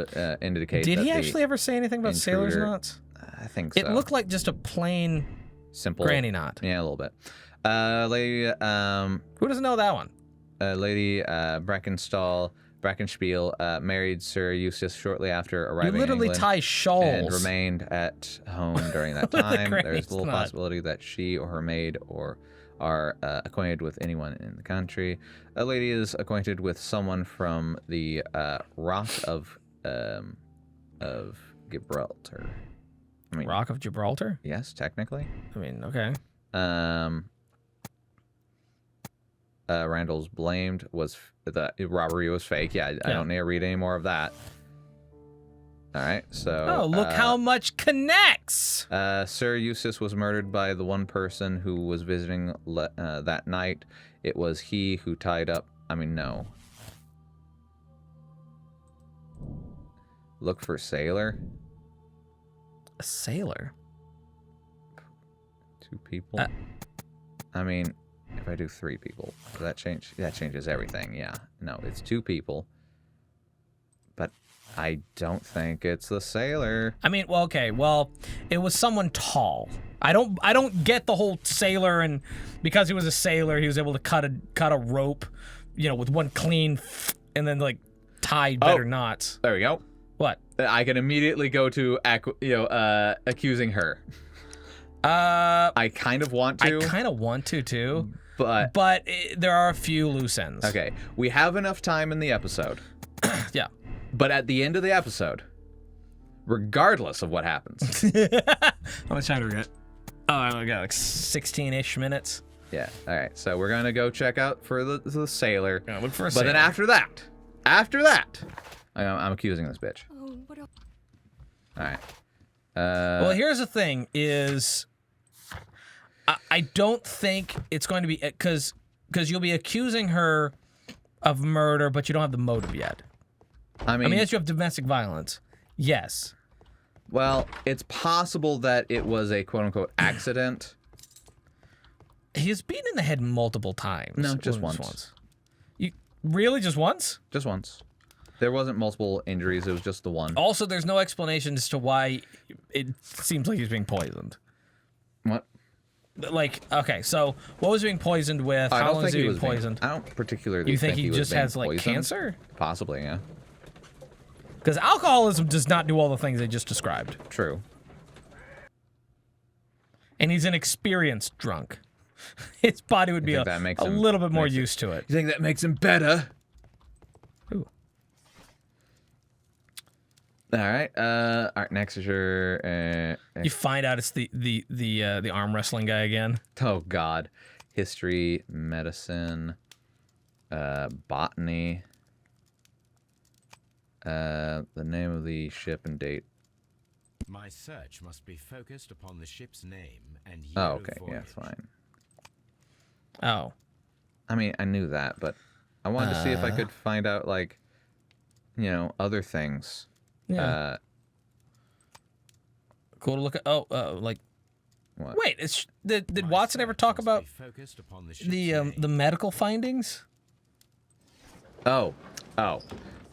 indicate. Did that he the actually ever say anything about sailor's intruder- knots? I think so. It looked like just a plain simple granny knot. Yeah, a little bit. Lady, Who doesn't know that one? Lady Brackenspiel married Sir Eustace shortly after You arriving in literally England tie shawls. and remained at home during that With a time. There is granny's little knot. possibility that she or her maid are acquainted with anyone in the country. A lady is acquainted with someone from the Rock of Gibraltar. I mean, Rock of Gibraltar? yes, technically. I mean, okay. Randall's blamed was the robbery was fake. Yeah, I don't need to read any more of that. All right, so. Oh, look how much connects. Sir Eustace was murdered by the one person who was visiting that night. It was he who tied up. I mean, no. Look for sailor. A sailor? 2 people. I mean, if I do 3 people, does that change? That changes everything. Yeah. No, it's 2 people. But I don't think it's the sailor. I mean, well, okay, well, it was someone tall. I don't get the whole sailor, and because he was a sailor, he was able to cut a rope, with one clean, and then like tie better knots. There we go. What? I can immediately go to accusing her. I kind of want to. I kind of want to too, but there are a few loose ends. Okay, we have enough time in the episode. Yeah. But at the end of the episode, regardless of what happens. How much time do we get? Oh, I got like 16-ish minutes. Yeah. All right. So we're gonna go check out for the sailor. Gonna look for a but sailor. then after that, I'm accusing this bitch. Oh, what a... All right. Well, here's the thing: is I don't think it's going to be because you'll be accusing her of murder, but you don't have the motive yet. I mean, yes, you have domestic violence. Yes. Well, it's possible that it was a quote-unquote accident. He's been in the head multiple times. No, just once. You really just once? Just once. There wasn't multiple injuries. It was just the one. Also, there's no explanation as to why it seems like he's being poisoned. What? Like, okay, so what was he being poisoned with? How long is he being poisoned? I don't particularly You think he was just being has, like, poisoned. cancer? Possibly, yeah. Because alcoholism does not do all the things I just described. True. And he's an experienced drunk. His body would be a little bit more used to it. You think that makes him better? Ooh. All right. Next is your. You find out it's the arm wrestling guy again. Oh God, history, medicine, botany. The name of the ship and date. My search must be focused upon the ship's name and year Oh, of okay. Yeah, voyage. fine. Oh. I mean, I knew that, but I wanted to see if I could find out, like, other things. Yeah. Cool to look at. Oh, like. What? Wait, did Watson ever talk about Focused upon the the medical findings? Oh,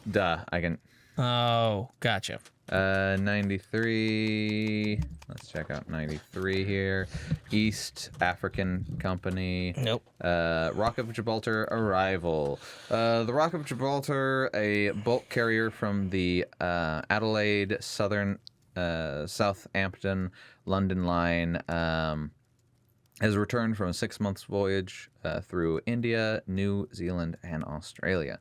duh. I can. Oh, gotcha. 93. Let's check out 93 here. East African Company. Nope. Rock of Gibraltar arrival. The Rock of Gibraltar, a bulk carrier from the Adelaide Southampton London line, has returned from a 6-month voyage through India, New Zealand, and Australia.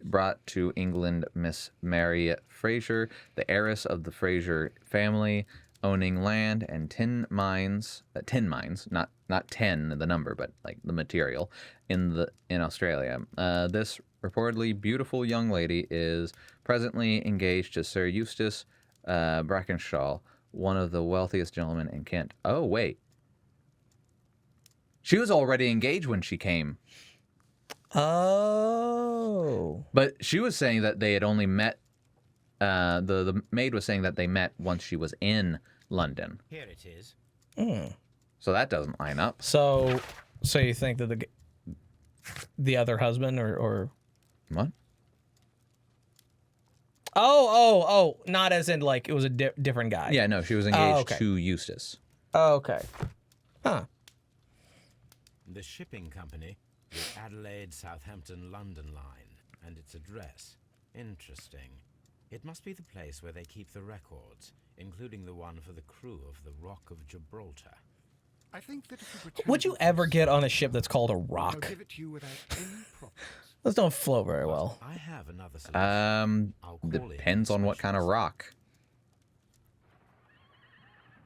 Brought to England Miss Mary Fraser, the heiress of the Fraser family, owning land and tin mines, not 10 the number, but like the material in Australia. This reportedly beautiful young lady is presently engaged to Sir Eustace Brackenshaw, one of the wealthiest gentlemen in Kent. Oh wait, she was already engaged when she came. Oh. But she was saying that they had only met. The maid was saying that they met once she was in London. Here it is. So that doesn't line up. So you think that the other husband or What? Oh, not as in like it was a different guy. Yeah, no, she was engaged okay. to Eustace. Oh, okay. Huh. The shipping company, the Adelaide Southampton London line, and its address. Interesting. It must be the place where they keep the records, including the one for the crew of the Rock of Gibraltar. I think that if you return Would you to ever this, get on a ship that's called a I'll rock? give it to you without any problems. Those don't float very well. I have another solution. I'll call in Depends on what kind of specialist. rock.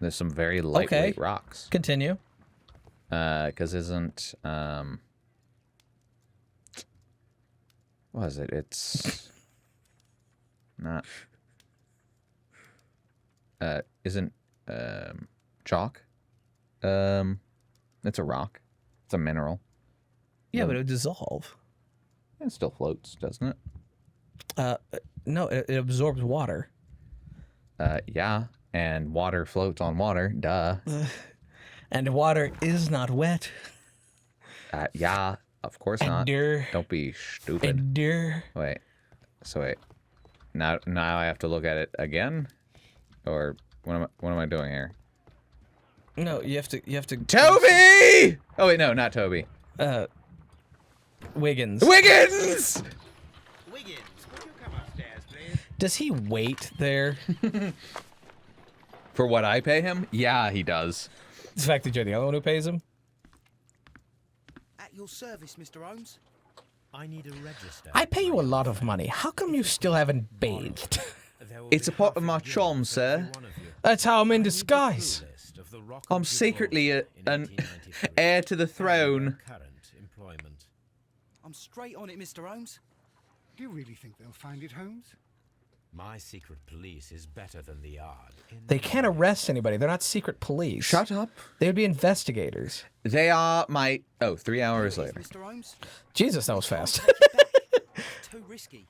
There's some very lightweight rocks. Continue. Because isn't what is it? It's not. Isn't chalk? It's a rock. It's a mineral. Yeah, but it would dissolve. It still floats, doesn't it? No, it absorbs water. Yeah, and water floats on water. Duh. And water is not wet. Yeah, of course not. Dear. Don't be stupid. And dear. Wait. So wait. Now I have to look at it again, or what am I doing here? No, you have to. Toby! Oh wait, no, not Toby. Wiggins. Wiggins! Wiggins, would you come upstairs, please? Does he wait there? For what I pay him? Yeah, he does. The fact that you're the only one who pays him? At your service, Mr. Holmes. I need a register. I pay you a lot of money. How come you still haven't bathed? There will It's be a part half of my guinea charm, for sir. every one of you. That's how I'm in I need the disguise. full list of the Rock of I'm secretly Gibraltar in an 1893 heir to the and throne. their current employment. I'm straight on it, Mr. Holmes. Do you really think they'll find it, Holmes? My secret police is better than the Yard. They can't arrest anybody. They're not secret police. Shut up. They would be investigators. They are my... Oh, 3 hours later. Mr. Holmes? Jesus, that was fast. Too risky.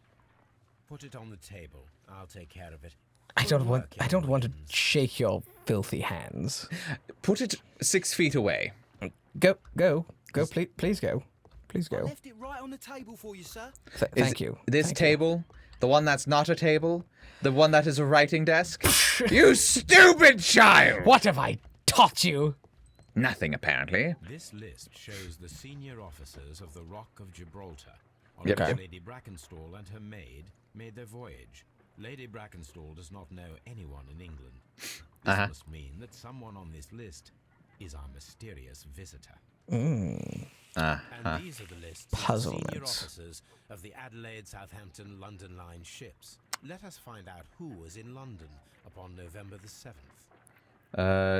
Put it on the table. I'll take care of it. I don't want to Williams. shake your filthy hands. Put it 6 feet away. Go, please go. Please I go. left it right on the table for you, sir. Thank you. This Thank table, the one that's not a table, the one that is a writing desk? You stupid child! What have I taught you? Nothing, apparently. This list shows the senior officers of the Rock of Gibraltar, on Yep. which Okay. Lady Brackenstall and her maid made their voyage. Lady Brackenstall does not know anyone in England. This must mean that someone on this list is our mysterious visitor. And these are the lists of the senior Puzzlements. officers of the Adelaide, Southampton, London Line ships. Let us find out who was in London upon November the 7th.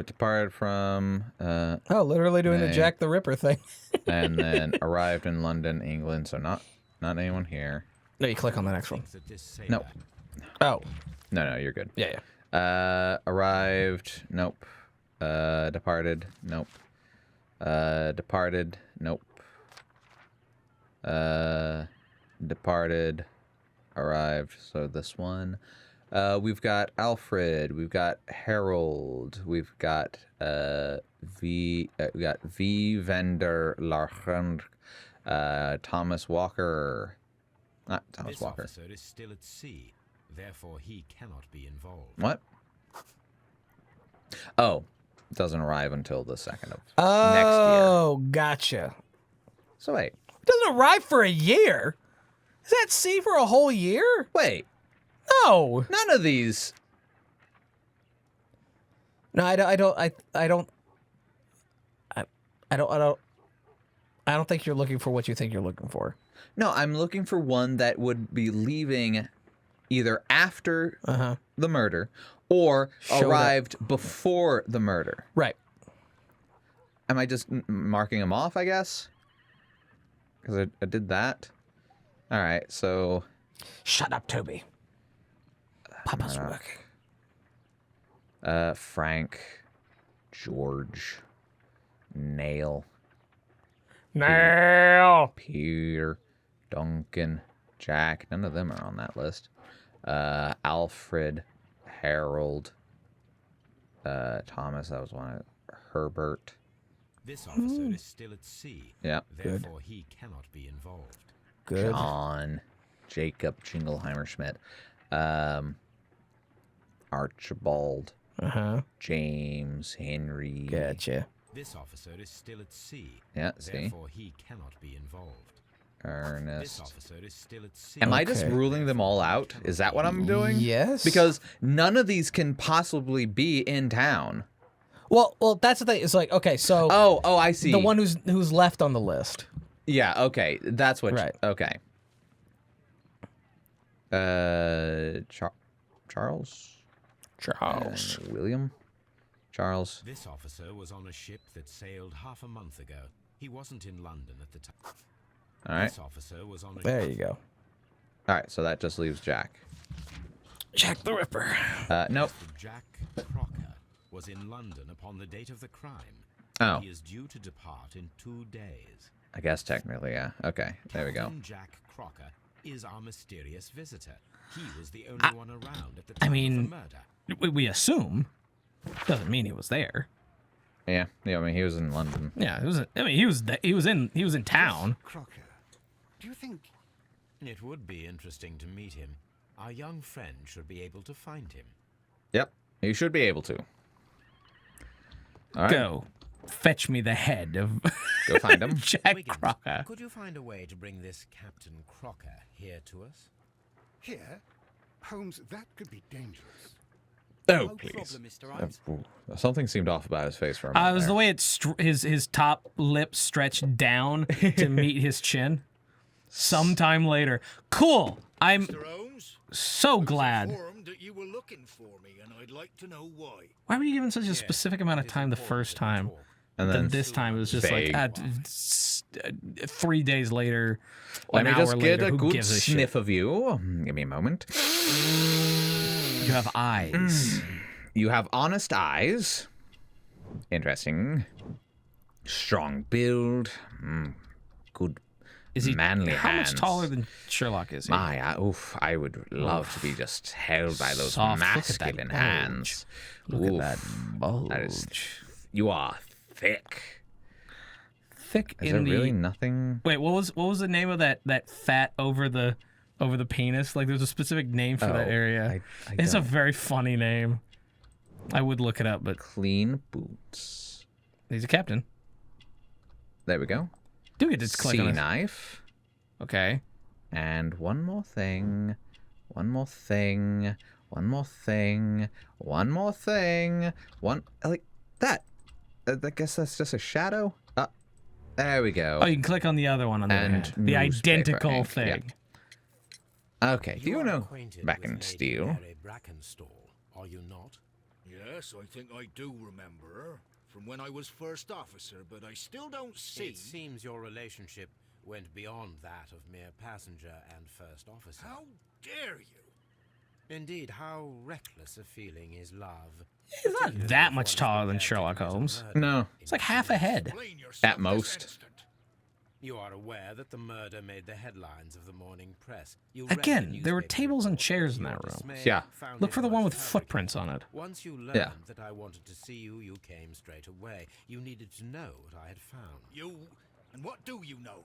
Departed from, Oh, literally doing the Nay. Jack the Ripper thing. and then arrived in London, England. So not anyone here. No, you click on the next one. Thinks that this No. sailor Oh, No, you're good. yeah. Arrived. Nope. Departed. Nope. Departed. Nope. Departed. Arrived. So this one. We've got Alfred. We've got Harold. We've got V. We got V. Vender Larchend. Thomas Walker. Not Thomas This Walker. officer is still at sea, therefore he cannot be involved. What? Oh, doesn't arrive until the 2nd of next year. Oh, gotcha. So wait, Doesn't arrive for a year. Is that sea for a whole year? wait. No. None of these. No, I don't think you're looking for what you think you're looking for. No, I'm looking for one that would be leaving either after the murder or Showed up. arrived before the murder. Right. Am I just marking them off, I guess? Because I did that. All right, so Shut up, Toby. Papa's working. Frank, George, Nail, Nail. Peter, Duncan, Jack. None of them are on that list. Alfred, Harold, Thomas. That was one. Herbert. This officer is still at sea, Yeah. therefore he cannot be involved. Good. John, Jacob, Jingleheimer Schmidt, Archibald, James, Henry. Gotcha. This officer is still at sea, Yeah, see? therefore he cannot be involved. This Ernest. officer is still at sea. Am I just Okay. ruling them all out? Is that what I'm doing? Yes. Because none of these can possibly be in town. Well, that's the thing. It's like, okay, so Oh, I see. the one who's left on the list. Yeah, okay. That's what. Right. Okay. Charles? Charles. William? Charles. This officer was on a ship that sailed half a month ago. He wasn't in London at the time. All right. This officer was on a There you go. All right, so that just leaves Jack. Jack the Ripper. Nope. Jack Crocker was in London upon the date of the crime. Oh, He is due to depart in 2 days. I guess technically, yeah. Okay, there we go. Captain Jack Crocker is our mysterious visitor. He was the only one around at the time of mean- the murder. We assume. Doesn't mean he was there. Yeah, I mean, he was in London. Yeah, he was in town. Crocker, do you think... It would be interesting to meet him. Our young friend should be able to find him. Yep, you should be able to. All right, Go. Fetch me the head of go find him. Jack Wiggins, Crocker. could you find a way to bring this Captain Crocker here to us? Here? Holmes, that could be dangerous. Oh, No please. problem, Mr. Holmes. Something seemed off about his face for a moment. It was there. the way his top lip stretched down to meet his chin. Sometime later. Cool. I'm Mr. Holmes, so I was glad. informed that you were looking for me, and I'd like to know why. Why were you given such a Yes, specific amount of it is time the important first that we time? talk. And Then then this time it was just vague. like, 3 days later, Let me just get a good gives sniff shit? of you. Give me a moment. You have eyes. You have honest eyes. Interesting. Strong build. Good Is he manly how hands. much taller than Sherlock is he? I would love to be just held by those Soft. Look at that masculine bulge. hands. Look at that bulge. That is, you are thick. Thick Is in there the. really nothing? Wait, what was the name of that fat over the penis? Like, there's a specific name for that Oh, area. I It's a don't. very funny name. I would look it up, but Clean boots. he's a captain. There we go. Do get to click Sea on it. knife. Okay. And one more thing. One more thing. One more thing. One more thing. One like that. I guess that's just a shadow. There we go. Oh, you can click on the other one on the other And hand. The newspaper identical ink, thing. yeah. Okay. Do you are know acquainted back with in Lady steel? Mary Brackenstall, are you not? Yes, I think I do remember her from when I was first officer, but I still don't see. It seems your relationship went beyond that of mere passenger and first officer. How dare you? Indeed, how reckless a feeling is love. He's not that much taller than Sherlock Holmes. No. It's like half a head. Explain yourself At this most. instant. You are aware that the murder made the headlines of the morning press. You read Again, the there were newspaper tables and reports, chairs to in your that room. dismay, Yeah. found Look it for the one with was footprints on it. Once you learned Yeah. that I wanted to see you, you came straight away. You needed to know what I had found. And what do you know?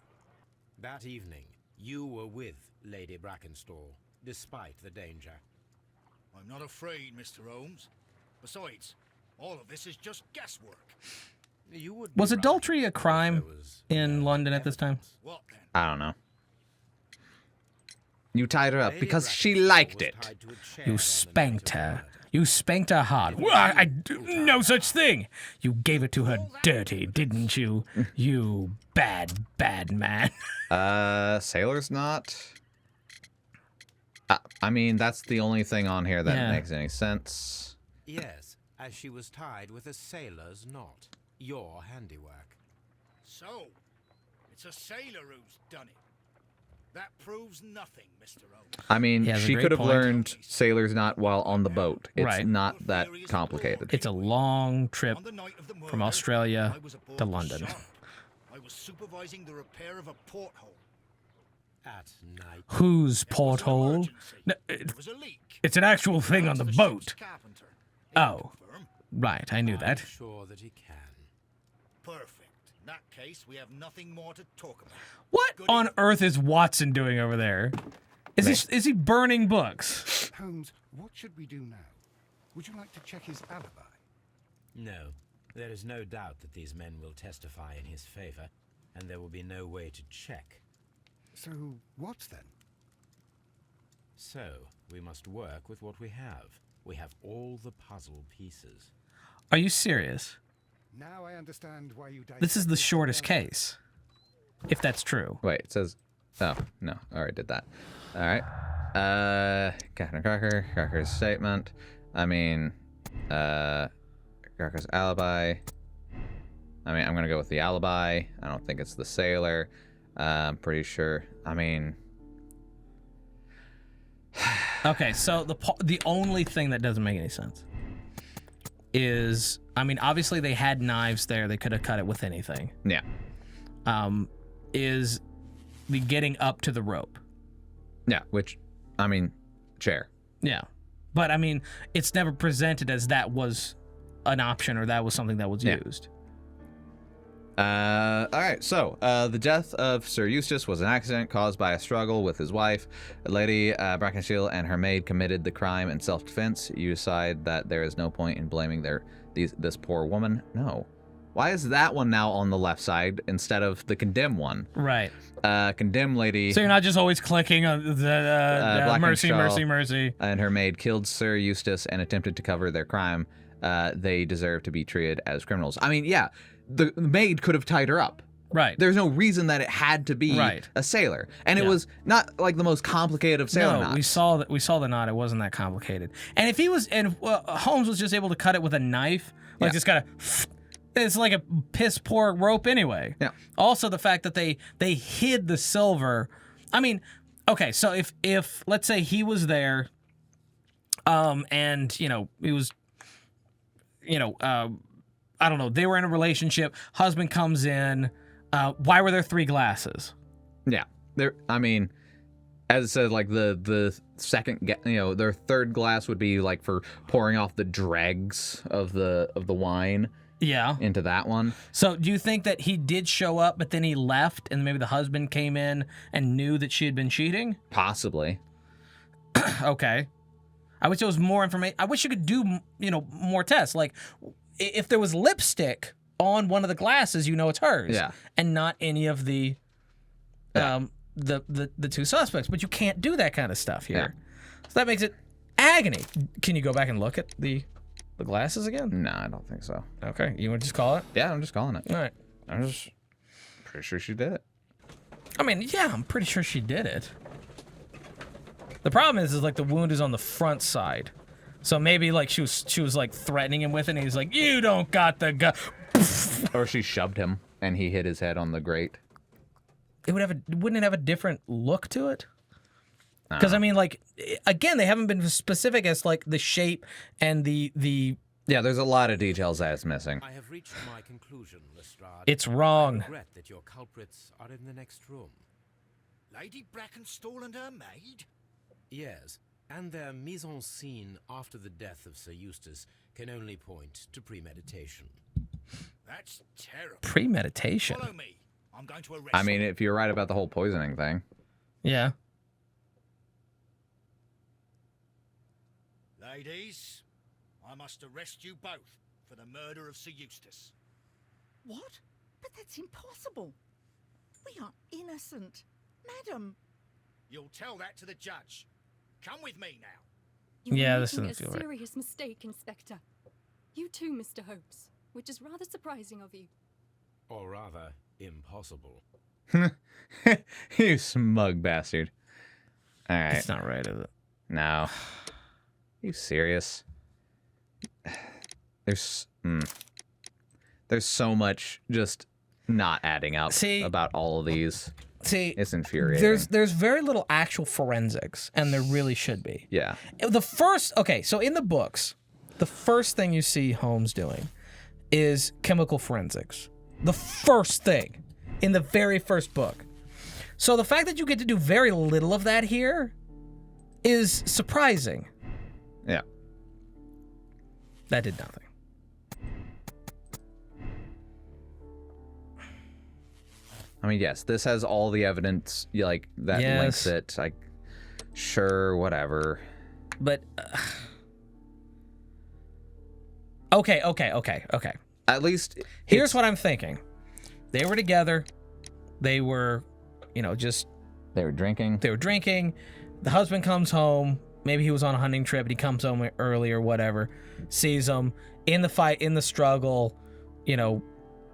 That evening, you were with Lady Brackenstall, despite the danger. I'm not afraid, Mr. Holmes. Besides, all of this is just guesswork. You would be Was right adultery a if crime there was in no London at this time? evidence. What then? I don't know. You tied her up Lady because she Brackenstall liked was it. tied to a chair You on the night spanked of the her. murder. You spanked her hard. Well, I do no such thing. You gave it to her dirty, didn't you? You bad, bad man. Sailor's not. I mean, that's the only thing on here that Yeah. makes any sense. Yes, as she was tied with a sailor's knot. Your handiwork. So, it's a sailor who's done it. That proves nothing, Mr. Holmes. I mean, He has a she great could have point. learned sailor's knot while on the boat. It's Right. not that complicated. It's a long trip On the night of the murder, from Australia I was aboard to the London. Sharp. I was supervising the repair of a porthole. At night. Whose There was an porthole? emergency. No, There was a leak. it's an actual thing on the Asked boat. ship's carpenter. He Oh. confirmed. Right, I knew I'm that. sure that he can. Perfect. In that case, we have nothing more to talk about. What Good on enough. earth is Watson doing over there? Is he burning books? Holmes, what should we do now? Would you like to check his alibi? No, there is no doubt that these men will testify in his favor, and there will be no way to check. So, what then? So, we must work with what we have. We have all the puzzle pieces. Are you serious? Now I understand why you This is the shortest case. If that's true. Wait, it says. Oh, no. I already did that. All right. Captain Crocker. Crocker's statement. I mean, Crocker's alibi. I mean, I'm going to go with the alibi. I don't think it's the sailor. I'm pretty sure. I mean. Okay, so the only thing that doesn't make any sense is, I mean, obviously they had knives there. They could have cut it with anything. Yeah. Is the getting up to the rope. Yeah, which, I mean, chair. Yeah. But, I mean, it's never presented as that was an option or that was something that was Yeah. used. All right, so the death of Sir Eustace was an accident caused by a struggle with his wife. Lady Brackenstall and her maid committed the crime in self-defense. You decide that there is no point in blaming this poor woman. No. Why is that one now on the left side instead of the condemned one? Right. Condemned lady So you're not just always clicking on the mercy, Blackenshall mercy, mercy. and her maid killed Sir Eustace and attempted to cover their crime. They deserve to be treated as criminals. I mean, yeah, the maid could have tied her up. Right. There's no reason that it had to be Right. a sailor, and it Yeah. was not like the most complicated of sailor No, knots. we saw the knot. It wasn't that complicated. And if Holmes was just able to cut it with a knife, like Yeah. just kind of it's like a piss poor rope anyway. Yeah. Also, the fact that they hid the silver. I mean, okay, so if let's say he was there, and he was, I don't know, they were in a relationship. Husband comes in. Why were there 3 glasses? Yeah. I mean, as I said, like the second, their third glass would be like for pouring off the dregs of the wine. Yeah. Into that one. So do you think that he did show up, but then he left, and maybe the husband came in and knew that she had been cheating? Possibly. Okay. I wish there was more information. I wish you could do, more tests. Like, if there was lipstick on one of the glasses, it's hers. Yeah. And not any of the, the 2 suspects. But you can't do that kind of stuff here. Yeah. So that makes it agony. Can you go back and look at the glasses again? No, I don't think so. Okay. You want to just call it? Yeah, I'm just calling it. All right. I'm just pretty sure she did it. I mean, yeah, I'm pretty sure she did it. The problem is like the wound is on the front side. So maybe like she was like threatening him with it, and he's like, "You don't got the gun." Or she shoved him and he hit his head on the grate. Wouldn't it have a different look to it? Because I mean, like, again, they haven't been specific as like the shape and the. Yeah, there's a lot of details that's missing. I have reached my conclusion, Lestrade. It's wrong. I regret that your culprits are in the next room. Lady Brackenstall and her maid? Yes, and their mise en scene after the death of Sir Eustace can only point to premeditation. That's terrible. Premeditation? Follow me. I'm going to arrest I mean, if you're right about the whole poisoning thing. Yeah. Ladies, I must arrest you both for the murder of Sir Eustace. What? But that's impossible. We are innocent. Madam. You'll tell that to the judge. Come with me now. You're this making doesn't feel a right. serious mistake, Inspector. You too, Mr. Holmes, which is rather surprising of you. Or rather, impossible. You smug bastard. All right. It's not right, is it? No. You serious? There's so much just not adding up about all of these. See, it's infuriating. There's very little actual forensics, and there really should be. Yeah. So in the books, the first thing you see Holmes doing is chemical forensics. The first thing in the very first book. So the fact that you get to do very little of that here is surprising. Yeah. That did nothing. I mean, yes, this has all the evidence like that links it. Like, sure, whatever. But okay. At least here's what I'm thinking. They were together. They were, just they were drinking. They were drinking. The husband comes home. Maybe he was on a hunting trip and he comes home early or whatever. Sees them in the fight, in the struggle.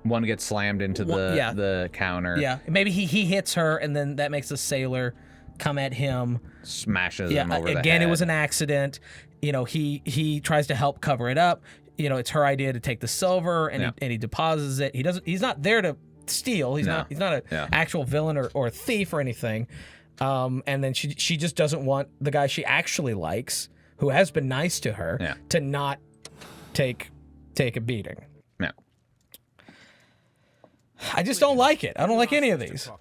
One gets slammed into the counter. Yeah, maybe he hits her, and then that makes the sailor come at him. Smashes him over the head. Again, it was an accident. He tries to help cover it up. It's her idea to take the silver, and he deposits it. He's not there to steal. He's not an actual villain or a thief or anything. And then she just doesn't want the guy she actually likes, who has been nice to her, to not take a beating. No. I just don't like it. I don't like any of these.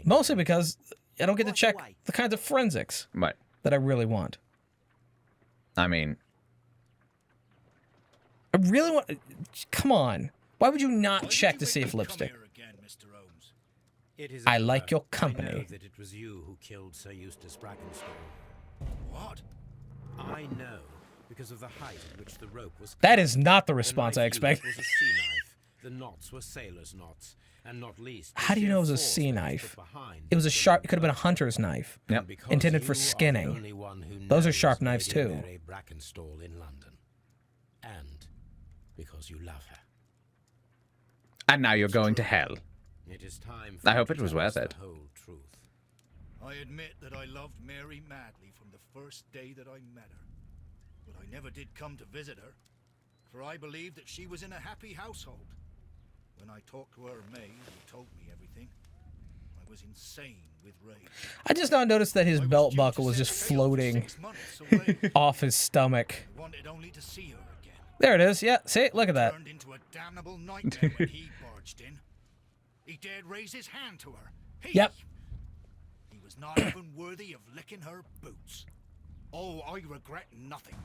Mostly because I don't get to check the kinds of forensics that I really want. I mean, I really want. Come on. Why would you not check to see if lipstick? I like your company. I know that it was you who killed Sir Eustace Brackenstall. What? I know because of the height at which the rope was. That is not the response I expect. It was a sea knife. The knots were sailors' knots, and not least. How do you know it was a sea knife? It was a sharp. It could have been a hunter's knife, intended for skinning. Those are sharp knives too. Mary Brackenstall in London, and because you love her. And now you're going to hell. It is time. I hope it was worth it. The whole truth. I admit that I loved Mary madly from the first day that I met her, but I never did come to visit her. for I believed that she was in a happy household. When I talked to her maid, who told me everything, I was insane with rage. I just now noticed that his belt buckle was just floating off his stomach. I wanted only to see her again. There it is. Yeah, see? Look at that. Turned into a damnable nightmare when he barged in. He dared raise his hand to her. Yep. He was not even worthy of licking her boots. Oh, I regret nothing.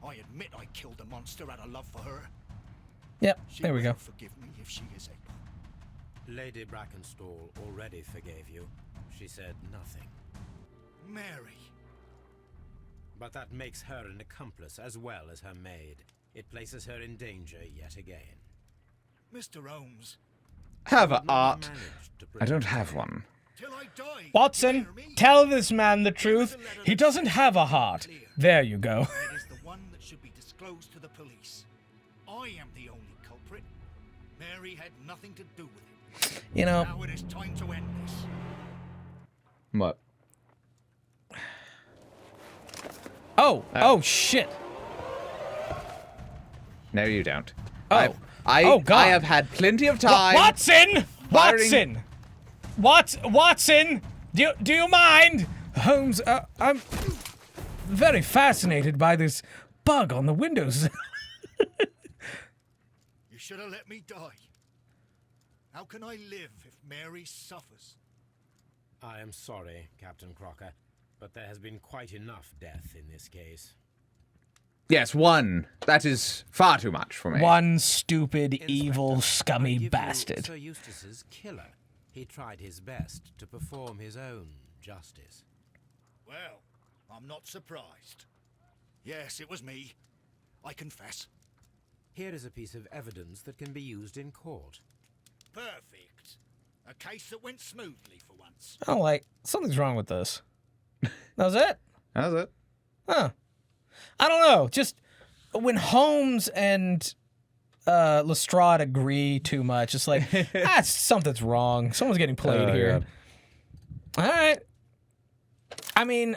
I admit I killed the monster out of love for her. Yep, She there we will go. forgive me if she is able. Lady Brackenstall already forgave you. She said nothing. Mary. But that makes her an accomplice as well as her maid. It places her in danger yet again. Mr. Holmes. Have a Not art. managed to I don't protect have her. one. Till I die. Watson, You hear me? tell this man the truth. He doesn't have a heart. There you go. It is the one that should be disclosed to the police. I am the only culprit. Mary had nothing to do with it. You know, Now it is time to end this. What? oh shit. No, you don't. Oh. I Oh, God. I have had plenty of time. Watson! Firing- Watson! Do you mind? Holmes, I'm very fascinated by this bug on the windows. You should have let me die. How can I live if Mary suffers? I am sorry, Captain Crocker, but there has been quite enough death in this case. Yes, one. That is far too much for me. One stupid, Inspector, evil, I scummy give you bastard. Sir Eustace's killer. He tried his best to perform his own justice. Well, I'm not surprised. Yes, it was me. I confess. Here is a piece of evidence that can be used in court. Perfect. A case that went smoothly for once. I'm like, something's wrong with this. That was it? That's it. Huh. I don't know. Just when Holmes and Lestrade agree too much, it's like, something's wrong. Someone's getting played Oh, here. All right. I mean,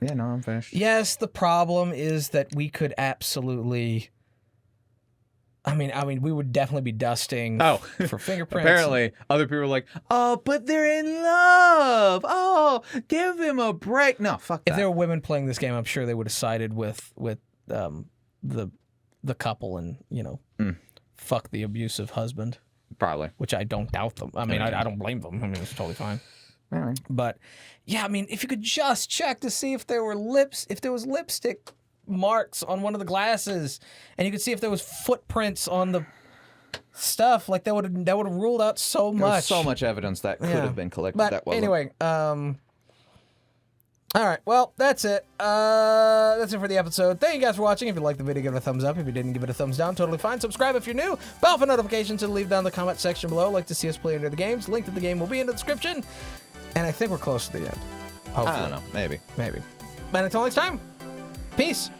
Yeah, no, I'm finished. yes, the problem is that we could absolutely. I mean, we would definitely be dusting Oh, for fingerprints. apparently other people are like, oh, but they're in love. Oh, give him a break. No, fuck that. If there were women playing this game, I'm sure they would have sided with the couple and, you know, fuck the abusive husband, Probably. which I don't doubt them. I mean, I don't blame them. I mean, it's totally fine. All right. But yeah, I mean, if you could just check to see if there were if there was lipstick marks on one of the glasses, and you could see if there was footprints on the stuff, like that would have ruled out so There much. was so much evidence that could Yeah. have been collected But that wasn't. anyway, all right, well, that's it. That's it for the episode. Thank you guys for watching. If you liked the video, give it a thumbs up. If you didn't, give it a thumbs down. Totally fine. Subscribe if you're new. Bell for notifications and leave down the comment section below. Like to see us play into the games. Link to the game will be in the description. And I think we're close to the end. Hopefully. I don't know. Maybe. Maybe. But until next time, peace.